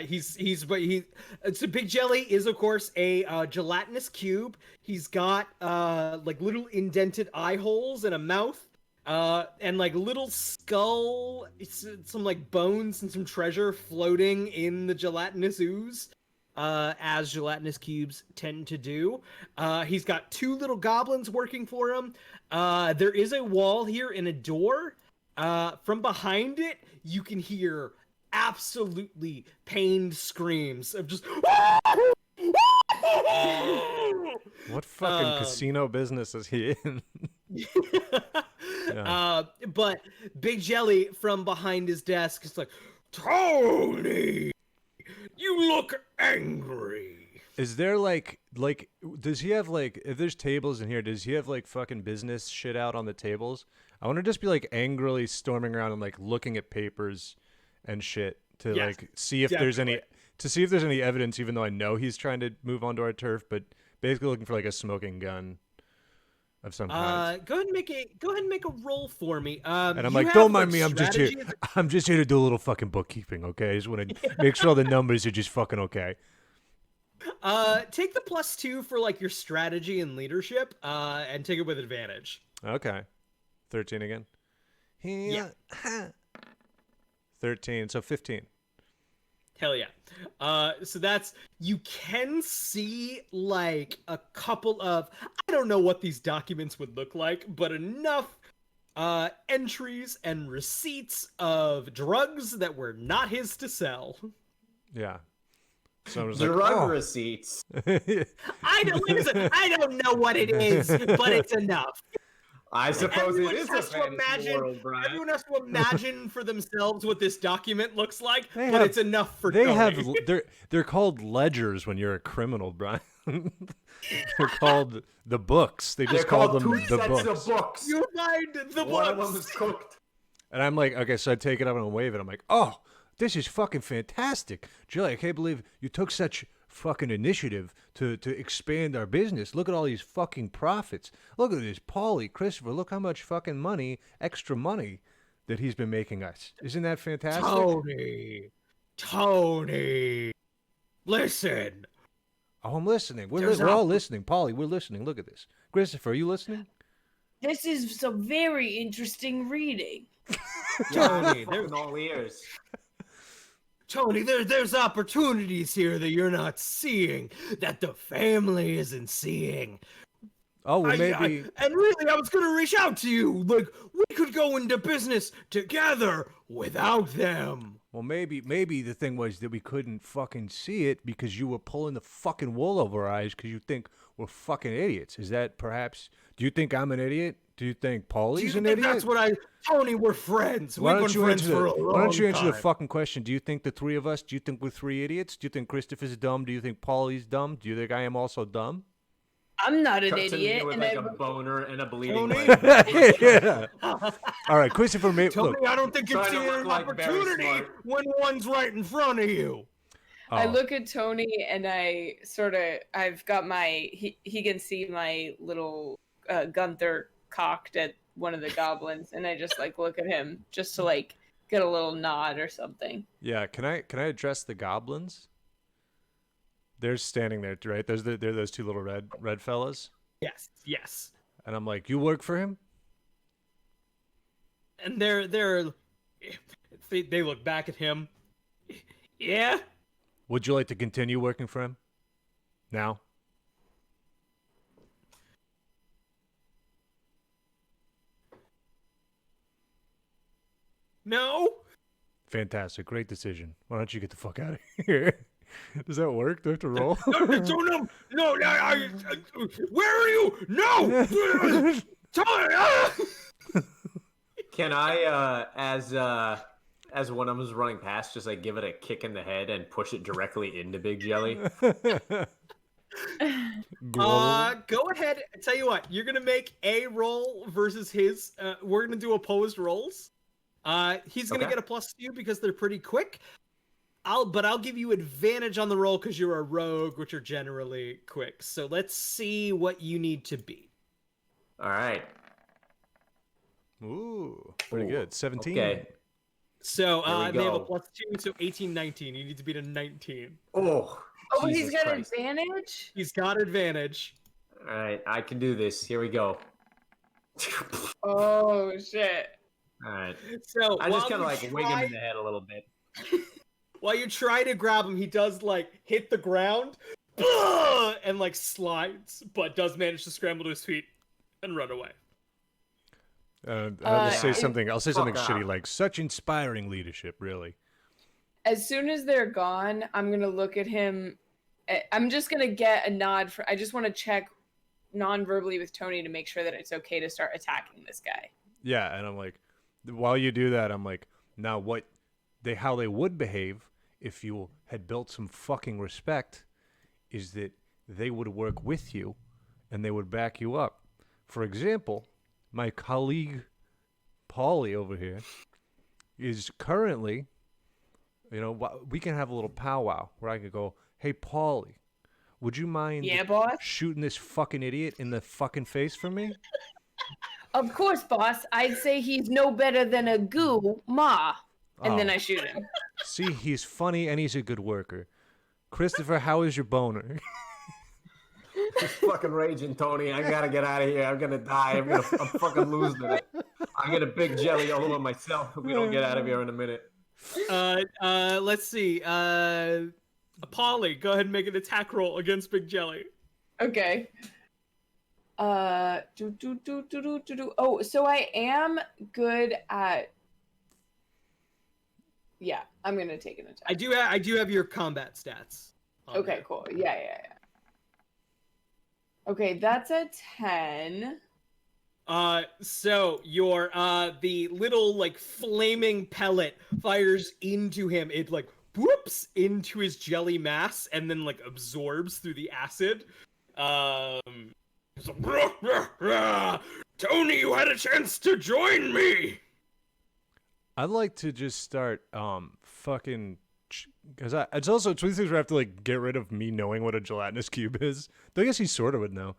Big Jelly is of course a gelatinous cube. He's got little indented eye holes and a mouth, and little skull, some bones and some treasure floating in the gelatinous ooze. As gelatinous cubes tend to do. He's got two little goblins working for him. There is a wall here and a door. From behind it, you can hear absolutely pained screams of just...
What fucking casino business is he in?
Yeah. But Big Jelly from behind his desk is like, Tony! You look angry.
Is there does he have if there's tables in here, does he have fucking business shit out on the tables? I want to just be angrily storming around and looking at papers and shit to see if there's any evidence, even though I know he's trying to move onto our turf, but basically looking for a smoking gun of some kind.
Go ahead and make a roll for me.
And I'm don't mind me. I'm just here to do a little fucking bookkeeping. Okay, I just want to make sure all the numbers are just fucking okay.
Take the +2 for your strategy and leadership, and take it with advantage.
Okay, 13 again.
Yeah.
13, so 15.
Hell yeah. So that's, you can see a couple of, I don't know what these documents would look like, but enough entries and receipts of drugs that were not his to sell.
Yeah. So I was
drug receipts.
I don't know what it is, but it's enough.
I suppose it is a fantasy world, Brian.
Everyone has to imagine for themselves what this document looks like, but it's enough for Tony.
They're called ledgers when you're a criminal, Brian. They're called the books. They just call them the books.
You find the books.
One of them is cooked.
And I'm like, okay, so I take it up and wave it. I'm like, oh, this is fucking fantastic. Jelly, I can't believe you took such fucking initiative to expand our business. Look at all these fucking profits. Look at this, Paulie, Christopher. Look how much fucking money, extra money, that he's been making us. Isn't that fantastic?
Tony, listen.
Oh, I'm listening. We're all listening. Paulie, we're listening. Look at this. Christopher, are you listening?
This is some very interesting reading.
Tony,
they're all ears.
Tony, there's opportunities here that you're not seeing, that the family isn't seeing.
Oh, well, maybe.
And really, I was going to reach out to you. We could go into business together without them.
Well, maybe the thing was that we couldn't fucking see it because you were pulling the fucking wool over our eyes because you think we're fucking idiots. Is that perhaps? Do you think I'm an idiot? Do you think Paulie's an idiot?
That's what Tony, we're friends.
Why
We've
don't
been
you
friends
answer
for a
the,
long
Why don't you answer the
time.
fucking question? Do you think the three of us? Do you think we're three idiots? Do you think Christopher's dumb? Do you think Paulie's dumb? Do you think I am also dumb?
I'm not an
Cuts in
idiot.
here with
And
like
I
a boner and a bleeding
Tony?
leg.
Yeah. All right, Christopher.
Tony,
Look.
I don't think you're
Trying to
seeing
look
an
like very
opportunity
smart.
when one's right in front of you.
I
Oh.
look at Tony and I've got he can see my little Gunther cocked at one of the goblins, and I just like look at him just to like get a little nod or something.
Yeah, can I address the goblins? They're standing there, right? They're those two little red fellas,
Yes.
and I'm like, you work for him?
And they look back at him. Yeah.
Would you like to continue working for him? Now?
No.
Fantastic, great decision. Why don't you get the fuck out of here? Does that work? Do I have to roll?
No, where are you? No. Tony.
Can I, as one of them is running past, just like give it a kick in the head and push it directly into Big Jelly?
Go ahead. Tell you what, you're gonna make a roll versus his. We're gonna do opposed rolls. He's gonna
Okay.
get a plus to you because they're pretty quick. I'll give you advantage on the roll because you're a rogue, which are generally quick. So let's see what you need to beat.
All right.
Ooh, pretty
Ooh,
good. 17.
Okay.
So
There we
they have a
go.
plus 2, so 18, 19. You need to beat a 19.
Oh.
Oh, he's
Jesus
got
Christ.
advantage.
He's got advantage.
All right, I can do this. Here we go.
Oh shit.
All right.
So
I just
while
kind of
you
like wig him
try-
in the head a little bit.
While you try to grab him, he does like hit the ground and like slides, but does manage to scramble to his feet and run away.
I'll just say something. I'll say something
Fuck
shitty
off.
like such inspiring leadership. Really.
As soon as they're gone, I'm gonna look at him. I'm just gonna get a nod I just want to check non-verbally with Tony to make sure that it's okay to start attacking this guy.
Yeah, and I'm like, while you do that, I'm like, now how they would behave if you had built some fucking respect is that they would work with you and they would back you up. For example, my colleague Paulie over here is currently, we can have a little powwow where I could go, hey, Paulie, would you mind
Yeah, boss.
shooting this fucking idiot in the fucking face for me?
Of course, boss. I'd say he's no better than a goo ma. And then
Oh.
I shoot him.
See, he's funny and he's a good worker. Christopher, how is your boner?
Just fucking raging, Tony. I gotta get out of here. I'm gonna die. I'm fucking losing it. I'm gonna Big Jelly all over myself if we don't get out of here in a minute.
Let's see. Polly, go ahead and make an attack roll against Big Jelly.
Okay. Oh, so I am good at. Yeah, I'm gonna take an attack.
I do have your combat stats. on
Okay,
there.
cool. Yeah. Okay, that's a 10.
So your the little like flaming pellet fires into him. It like whoops into his jelly mass and then like absorbs through the acid. It's like, Tony, you had a chance to join me.
I'd like to just start fucking because it's also two things where I have to like get rid of me knowing what a gelatinous cube is. Though I guess he sort of would know.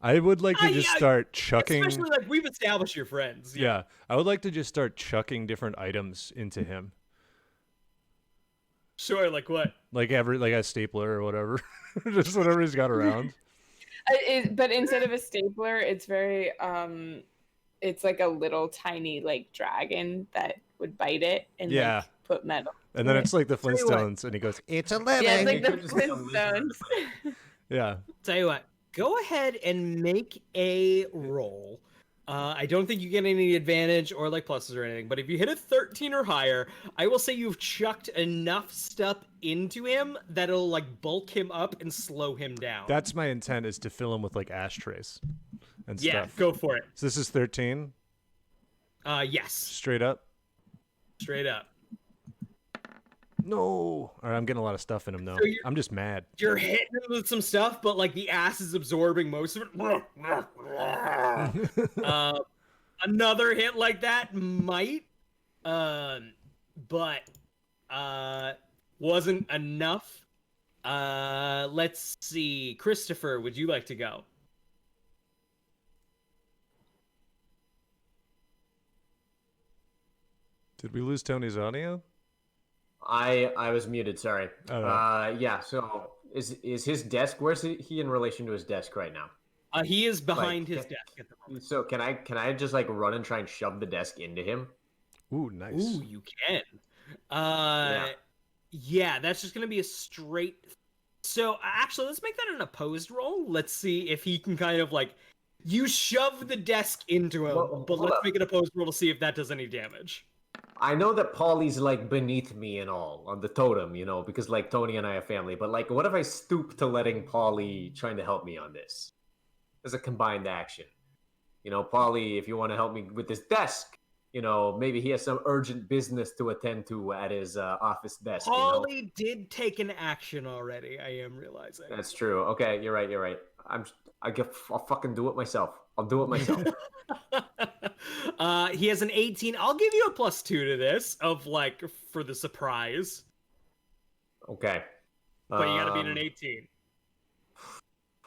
I would like to just start chucking.
Especially like we've established your friends.
Yeah, I would like to just start chucking different items into him,
Sure, like what?
like a stapler or whatever, just whatever he's got around.
But instead of a stapler, it's very it's like a little tiny like dragon that would bite it and
Yeah.
like put metal.
And then it's like the
Tell you what.
Flintstones, and he goes, "It's a living."
Yeah, it's like
You
the
could just become
Flintstones.
Yeah.
Tell you what, go ahead and make a roll. I don't think you get any advantage or like pluses or anything, but if you hit a 13 or higher, I will say you've chucked enough stuff into him that it'll like bulk him up and slow him down.
That's my intent, is to fill him with like ashtrays and
yeah,
stuff.
go for it.
So this is 13?
Yes.
Straight up?
Straight up.
No. All right, I'm getting a lot of stuff in him though.
So
I'm just mad.
You're hitting him with some stuff, but like the ass is absorbing most of it. Another hit like that might, but wasn't enough. Let's see. Christopher, would you like to go?
Did we lose Tony's audio?
I was muted. Sorry.
Oh, no.
Yeah. So is his desk? Where's he in relation to his desk right now?
He is behind his desk at the moment.
So can I just like run and try and shove the desk into him?
Ooh, nice.
Ooh, you can. Yeah, that's just gonna be a straight. So actually, let's make that an opposed roll. Let's see if he can kind of like. You shove the desk into him,
Well,
but
hold
let's
up.
make an opposed roll to see if that does any damage.
I know that Paulie's like beneath me and all on the totem, you know, because like Tony and I are family. But like, what if I stoop to letting Paulie trying to help me on this as a combined action? You know, Paulie, if you want to help me with this desk, you know, maybe he has some urgent business to attend to at his office desk.
Paulie did take an action already. I am realizing.
That's true. Okay, you're right. You're right. I'll fucking do it myself. I'll do it myself.
He has an 18. I'll give you a +2 to this of like for the surprise.
Okay.
But you gotta beat an 18.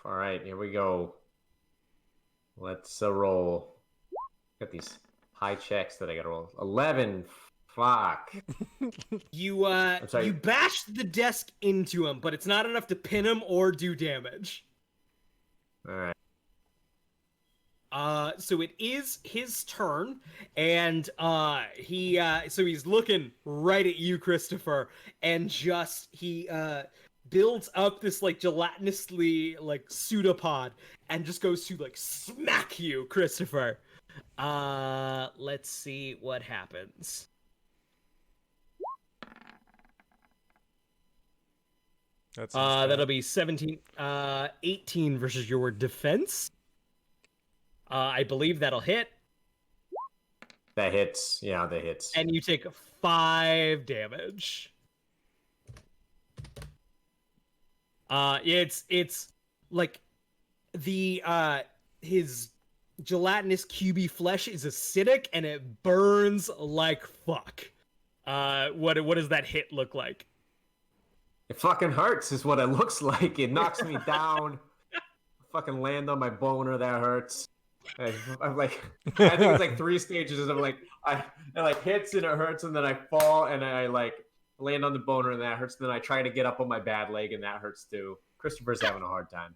All right, here we go. Let's roll. Got these high checks that I gotta roll. 11. Fuck.
You
sorry.
you bashed the desk into him, but it's not enough to pin him or do damage.
All right.
So it is his turn, and he's looking right at you, Christopher, and he builds up this like gelatinously like pseudopod and just goes to like smack you, Christopher. Let's see what happens. That'll be 17, 18 versus your defense. I believe that'll hit.
That hits. Yeah, that hits.
And you take 5 damage. It's like the his gelatinous cubey flesh is acidic and it burns like fuck. What does that hit look like?
It fucking hurts is what it looks like. It knocks me down. Fucking land on my boner, that hurts. I'm like, I think it's like 3 stages of like, it like hits and it hurts, and then I fall and I like land on the boner and that hurts. Then I try to get up on my bad leg and that hurts too. Christopher's having a hard time.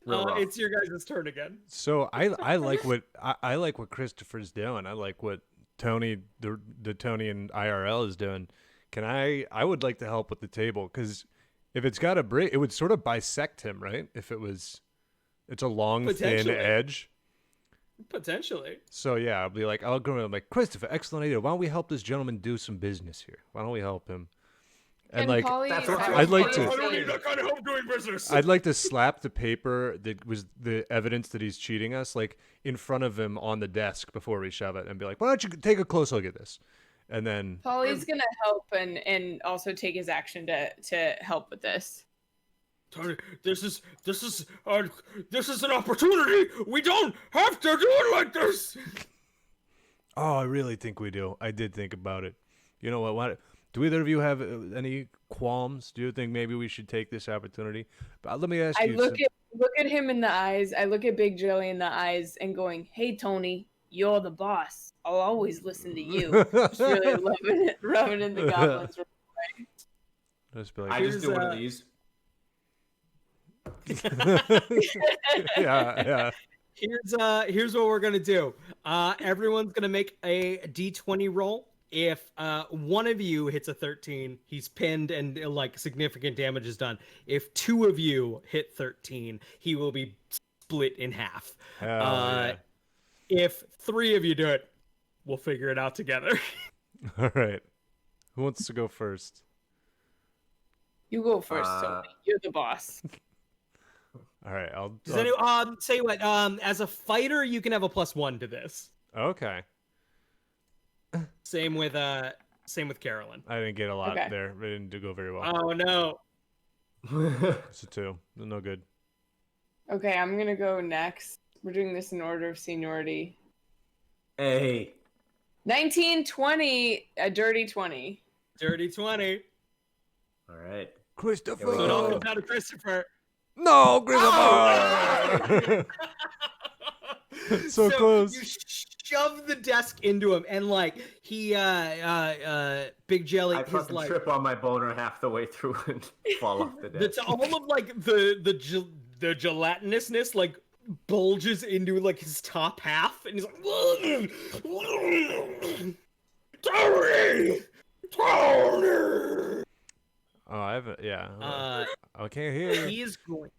It's your guys' turn again.
So I like what I like what Christopher's doing. I like what Tony the Tony and IRL is doing. I would like to help with the table, because if it's got a break, it would sort of bisect him, right? If it's a long thin edge.
Potentially.
So yeah, I'll be like, I'll go around like, Christopher, excellent idea. Why don't we help this gentleman do some business here? Why don't we help him? And like, I'd like to.
I don't need that kind of help doing business.
I'd like to slap the paper that was the evidence that he's cheating us, like in front of him on the desk before we shove it, and be like, why don't you take a close look at this? And then
Paulie's gonna help and also take his action to help with this.
Tony, this is an opportunity. We don't have to do it like this.
Oh, I really think we do. I did think about it. You know what? Do either of you have any qualms? Do you think maybe we should take this opportunity? But let me ask you.
Look at him in the eyes. I look at Big Joey in the eyes and going, "Hey, Tony, you're the boss. I'll always listen to you." Just really rubbing in the goblin's right.
Just be like,
I just do one of these.
yeah.
Here's what we're gonna do. Everyone's gonna make a D20 roll. If one of you hits a 13, he's pinned and like significant damage is done. If 2 of you hit 13, he will be split in half.
Yeah.
If 3 of you do it, we'll figure it out together.
All right. Who wants to go first?
You go first, Tony. You're the boss.
All right.
Does anyone say what? As a fighter, you can have a +1 to this.
Okay.
Same with Carolyn.
I didn't get a lot
Okay.
there. It didn't go very well.
Oh no.
It's a 2. No good.
Okay, I'm gonna go next. We're doing this in order of seniority.
Hey.
1920, a dirty 20.
Dirty 20.
All right.
Christopher.
Here we
So it all
go.
comes down to Christopher.
No, Christopher. So close.
You shove the desk into him, and like he, Big Jelly,
I
his
fucking
like
trip on my boner half the way through and fall off the desk.
that's all of like the gelatinousness like bulges into like his top half, and he's like, Tony.
Oh, I haven't. Yeah. I can't hear you.
He is going.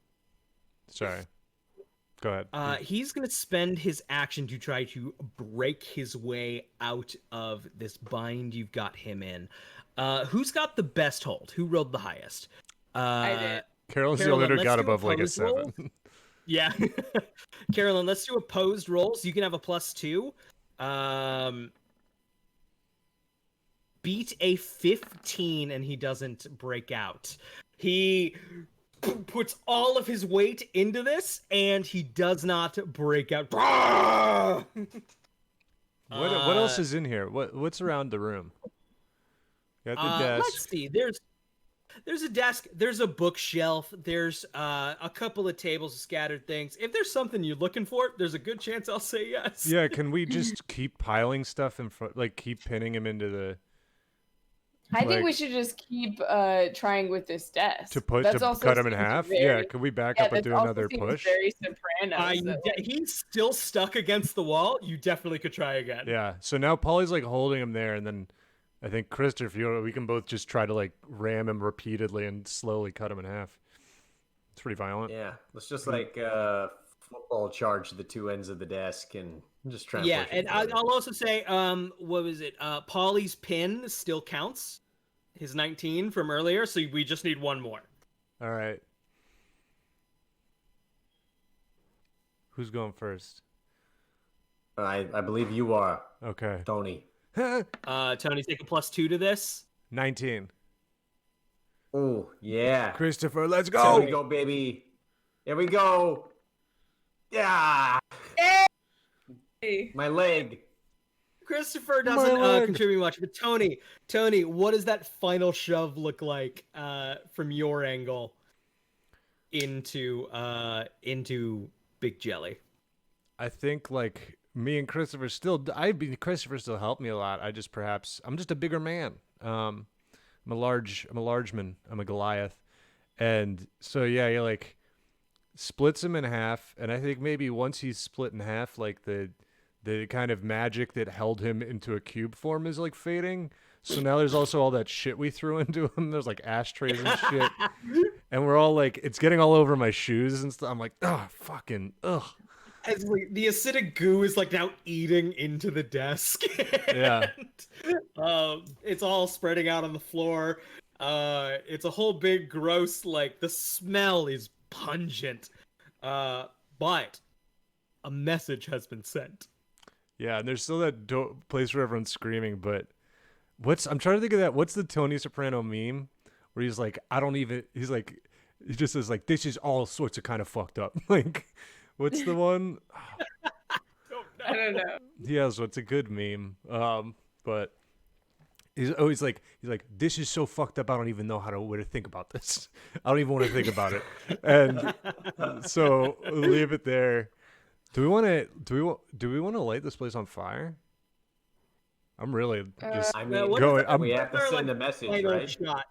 Sorry. Go ahead.
He's gonna spend his action to try to break his way out of this bind you've got him in. Who's got the best hold? Who rolled the highest?
I did.
Carolyn's the
Carolyn,
only one who
let's
got
do
above like a
opposed
7.
rolls. Yeah. Carolyn, let's do opposed rolls. You can have a +2. Beat a 15 and he doesn't break out. He puts all of his weight into this and he does not break out.
What else is in here? What's around the room? You got the desk.
Let's see. There's a desk. There's a bookshelf. There's a couple of tables of scattered things. If there's something you're looking for, there's a good chance I'll say yes.
Yeah, can we just keep piling stuff in front, like keep pinning him into the?
I think
Like-
we should just keep trying with this desk.
To
Also
cut him in
seems
half?
very-
Yeah, can we back up and
that
do
also
another
seems
push?
Very Sopranos.
He's still stuck against the wall. You definitely could try again.
Yeah. So now Polly's like holding him there, and then I think Christopher, we can both just try to like ram him repeatedly and slowly cut him in half. It's pretty violent.
Yeah, let's just like football charge the two ends of the desk and just try.
Yeah,
push it
and
together.
I'll also say, what was it? Polly's pin still counts. His 19 from earlier, so we just need one more.
All right. Who's going first?
I believe you are
Okay.
Tony.
Tony, take a +2 to this.
19.
Oh yeah.
Christopher, let's
There
go.
we go, baby. Here we go. Yeah.
Hey.
My leg.
Christopher
My
doesn't
leg.
contribute much, but Tony, what does that final shove look like from your angle into Big Jelly?
I think like me and Christopher Christopher still helped me a lot. I'm just a bigger man. I'm a large man. I'm a Goliath. And so yeah, he like splits him in half, and I think maybe once he's split in half, like the kind of magic that held him into a cube form is like fading. So now there's also all that shit we threw into him. There's like ashtrays and shit. And we're all like, it's getting all over my shoes and stuff. I'm like, ugh.
As like, the acidic goo is like now eating into the desk.
Yeah.
It's all spreading out on the floor. It's a whole big gross, like the smell is pungent. But a message has been sent.
Yeah, and there's still that place where everyone's screaming, but I'm trying to think of that. What's the Tony Soprano meme where he's like, he just says like, this is all sorts of kind of fucked up. Like, what's the one?
I don't know.
Yeah, so it's a good meme. But he's always like, this is so fucked up. I don't even know what to think about this. I don't even want to think about it. And so we'll leave it there. Do we want to light this place on fire? I'm really just
I
Well,
mean,
what
going.
we have to
Our,
send
like,
a message,
final
right?
shot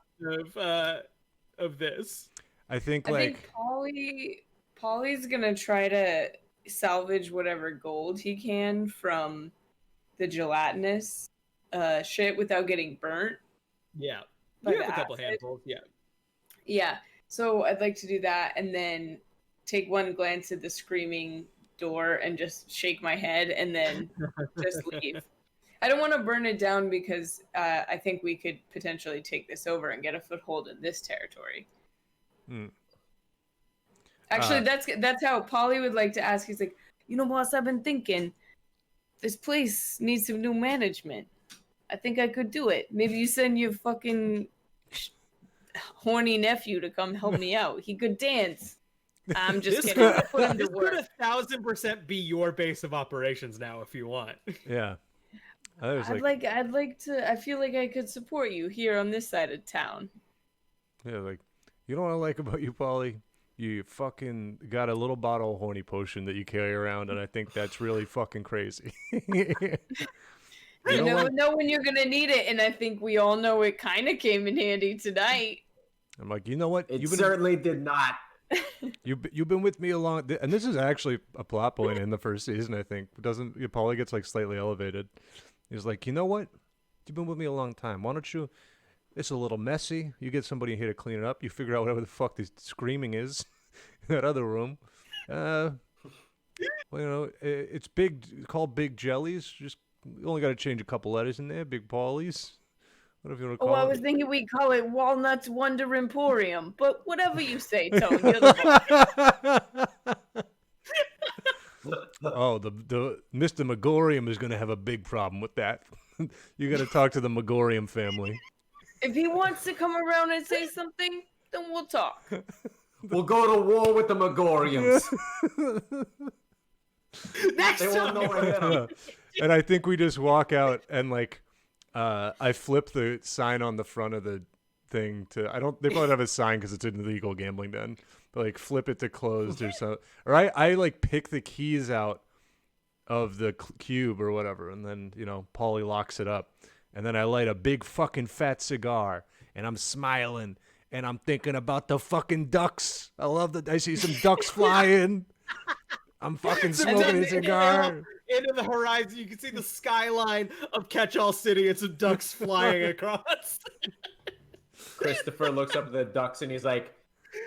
of this.
I think
I
like
think Polly's gonna try to salvage whatever gold he can from the gelatinous shit without getting burnt.
Yeah,
By
you
the
have a couple
acid.
handfuls. Yeah.
Yeah, so I'd like to do that and then take one glance at the screaming door and just shake my head and then just leave. I don't want to burn it down because I think we could potentially take this over and get a foothold in this territory. Actually, that's how Polly would like to ask. He's like, boss, I've been thinking this place needs some new management. I think I could do it. Maybe you send your fucking horny nephew to come help me out. He could dance. I'm just kidding.
This could 1,000% be your base of operations now if you want.
Yeah.
I'd like to. I feel like I could support you here on this side of town.
Yeah, like, you know what I like about you, Polly? You fucking got a little bottle of horny potion that you carry around, and I think that's really fucking crazy.
You never know when you're gonna need it, and I think we all know it kind of came in handy tonight.
I'm like, you know what?
It certainly did not.
You've been with me along, and this is actually a plot point in the first season. I think Polly gets like slightly elevated. He's like, you know what? You've been with me a long time. Why don't you? It's a little messy. You get somebody here to clean it up. You figure out whatever the fuck this screaming is in that other room. Well, it's big. It's called Big Jellies. Just you only got to change a couple letters in there. Big Paulies. Whatever you want to call it.
I was thinking we'd call it Walnuts Wonder Emporium, but whatever you say, Tone. You're the
the Mr. Megorium is going to have a big problem with that. You got to talk to the Megorium family.
If he wants to come around and say something, then we'll talk.
We'll go to war with the Megoriums.
Next
they won't know where hit 'em.
Yeah. And I think we just walk out and like I flip the sign on the front of the thing to they probably have a sign because it's an illegal gambling den, but like flip it to closed or so, or I like pick the keys out of the cube or whatever, and then Paulie locks it up, and then I light a big fucking fat cigar and I'm smiling and I'm thinking about the fucking ducks. I see some ducks flying. I'm fucking smoking a cigar.
Into the horizon, you can see the skyline of Catch-All City and some ducks flying across.
Christopher looks up at the ducks and he's like,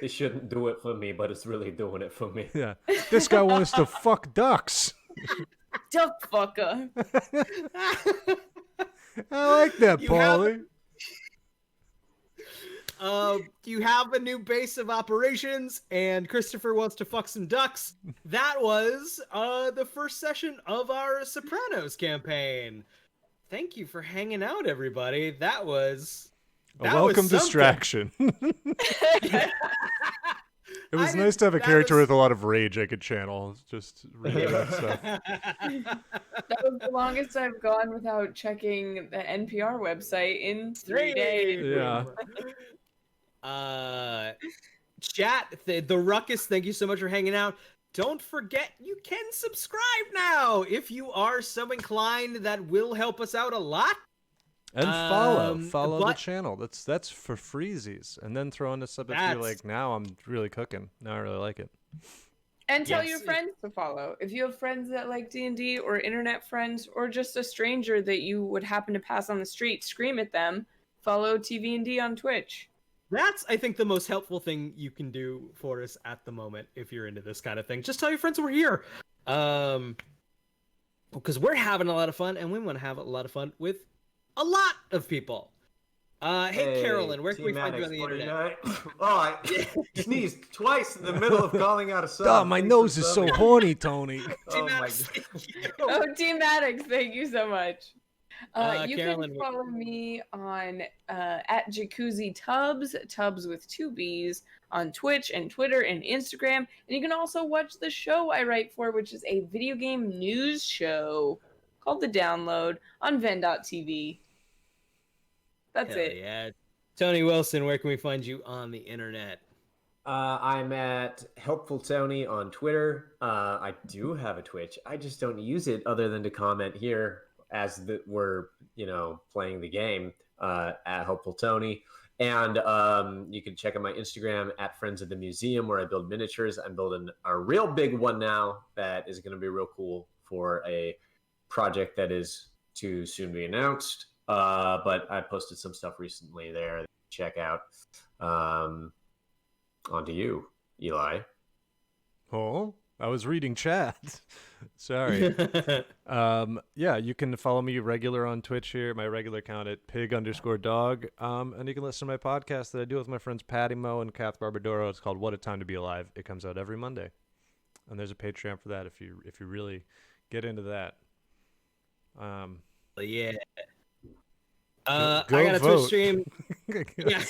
"They shouldn't do it for me, but it's really doing it for me."
Yeah, this guy wants to fuck ducks.
Duck fucker.
I like that, Paulie.
You have a new base of operations, and Christopher wants to fuck some ducks. That was the first session of our Sopranos campaign. Thank you for hanging out, everybody. That was
a welcome distraction. It was nice to have a character with a lot of rage I could channel. Just reading stuff.
That was the longest I've gone without checking the NPR website in 3 days.
Yeah.
Chat, the Ruckus, thank you so much for hanging out. Don't forget, you can subscribe now if you are so inclined. That will help us out a lot.
And follow the channel. That's for freezies. And then throw in the sub if you're like, now I'm really cooking. Now I really like it.
And tell your friends to follow. If you have friends that like D&D, or internet friends, or just a stranger that you would happen to pass on the street, scream at them. Follow TV&D on Twitch.
That's, I think, the most helpful thing you can do for us at the moment if you're into this kind of thing. Just tell your friends we're here. Because we're having a lot of fun, and we want to have a lot of fun with a lot of people. Hey, Carolyn, where can we find you on the internet?
I sneezed twice in the middle of calling out a sub.
God, my nose is so horny, Tony.
Oh, my God.
Team Maddox, thank you so much. You
Carolyn,
can follow me on at Jacuzzi Tubbs with 2 B's, on Twitch and Twitter and Instagram. And you can also watch the show I write for, which is a video game news show called The Download on Ven.tv. That's it.
Yeah. Tony Wilson, where can we find you on the internet?
I'm at Helpful Tony on Twitter. I do have a Twitch. I just don't use it other than to comment here as we're playing the game at Helpful Tony. And you can check out my Instagram at Friends of the Museum, where I build miniatures. I'm building a real big one now that is going to be real cool for a project that is to soon be announced. But I posted some stuff recently there. Check out. On to you, Eli.
Oh, I was reading chat. Sorry. Yeah, you can follow me regular on Twitch here, my regular account at pig_dog. And you can listen to my podcast that I do with my friends Patty Mo and Kath Barbadoro. It's called What a Time to Be Alive. It comes out every Monday. And there's a Patreon for that if you really get into that.
Yeah.
Go
I got a
vote.
Twitch stream. Yeah.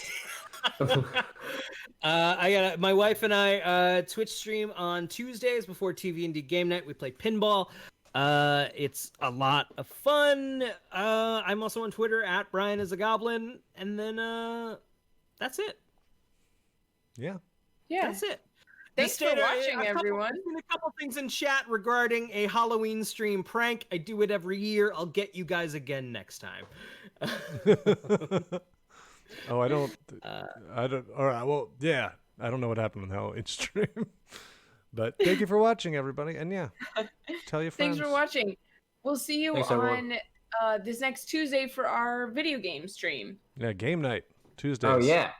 My wife and I Twitch stream on Tuesdays before TV&D game night. We play pinball. It's a lot of fun. I'm also on Twitter at Brian is a Goblin, and then that's it.
Yeah.
That's it.
Thanks for watching, everyone.
A couple things in chat regarding a Halloween stream prank. I do it every year. I'll get you guys again next time.
Oh, I don't. All right. Well, yeah. I don't know what happened on the Halloween stream, but thank you for watching, everybody. And yeah, tell your friends.
Thanks for watching. We'll see you on this next Tuesday for our video game stream.
Yeah, game night Tuesdays.
Oh yeah.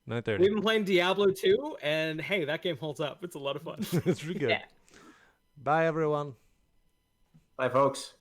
9:30.
We've been playing Diablo 2, and hey, that game holds up. It's a lot of fun.
It's really good.
Yeah.
Bye, everyone.
Bye, folks.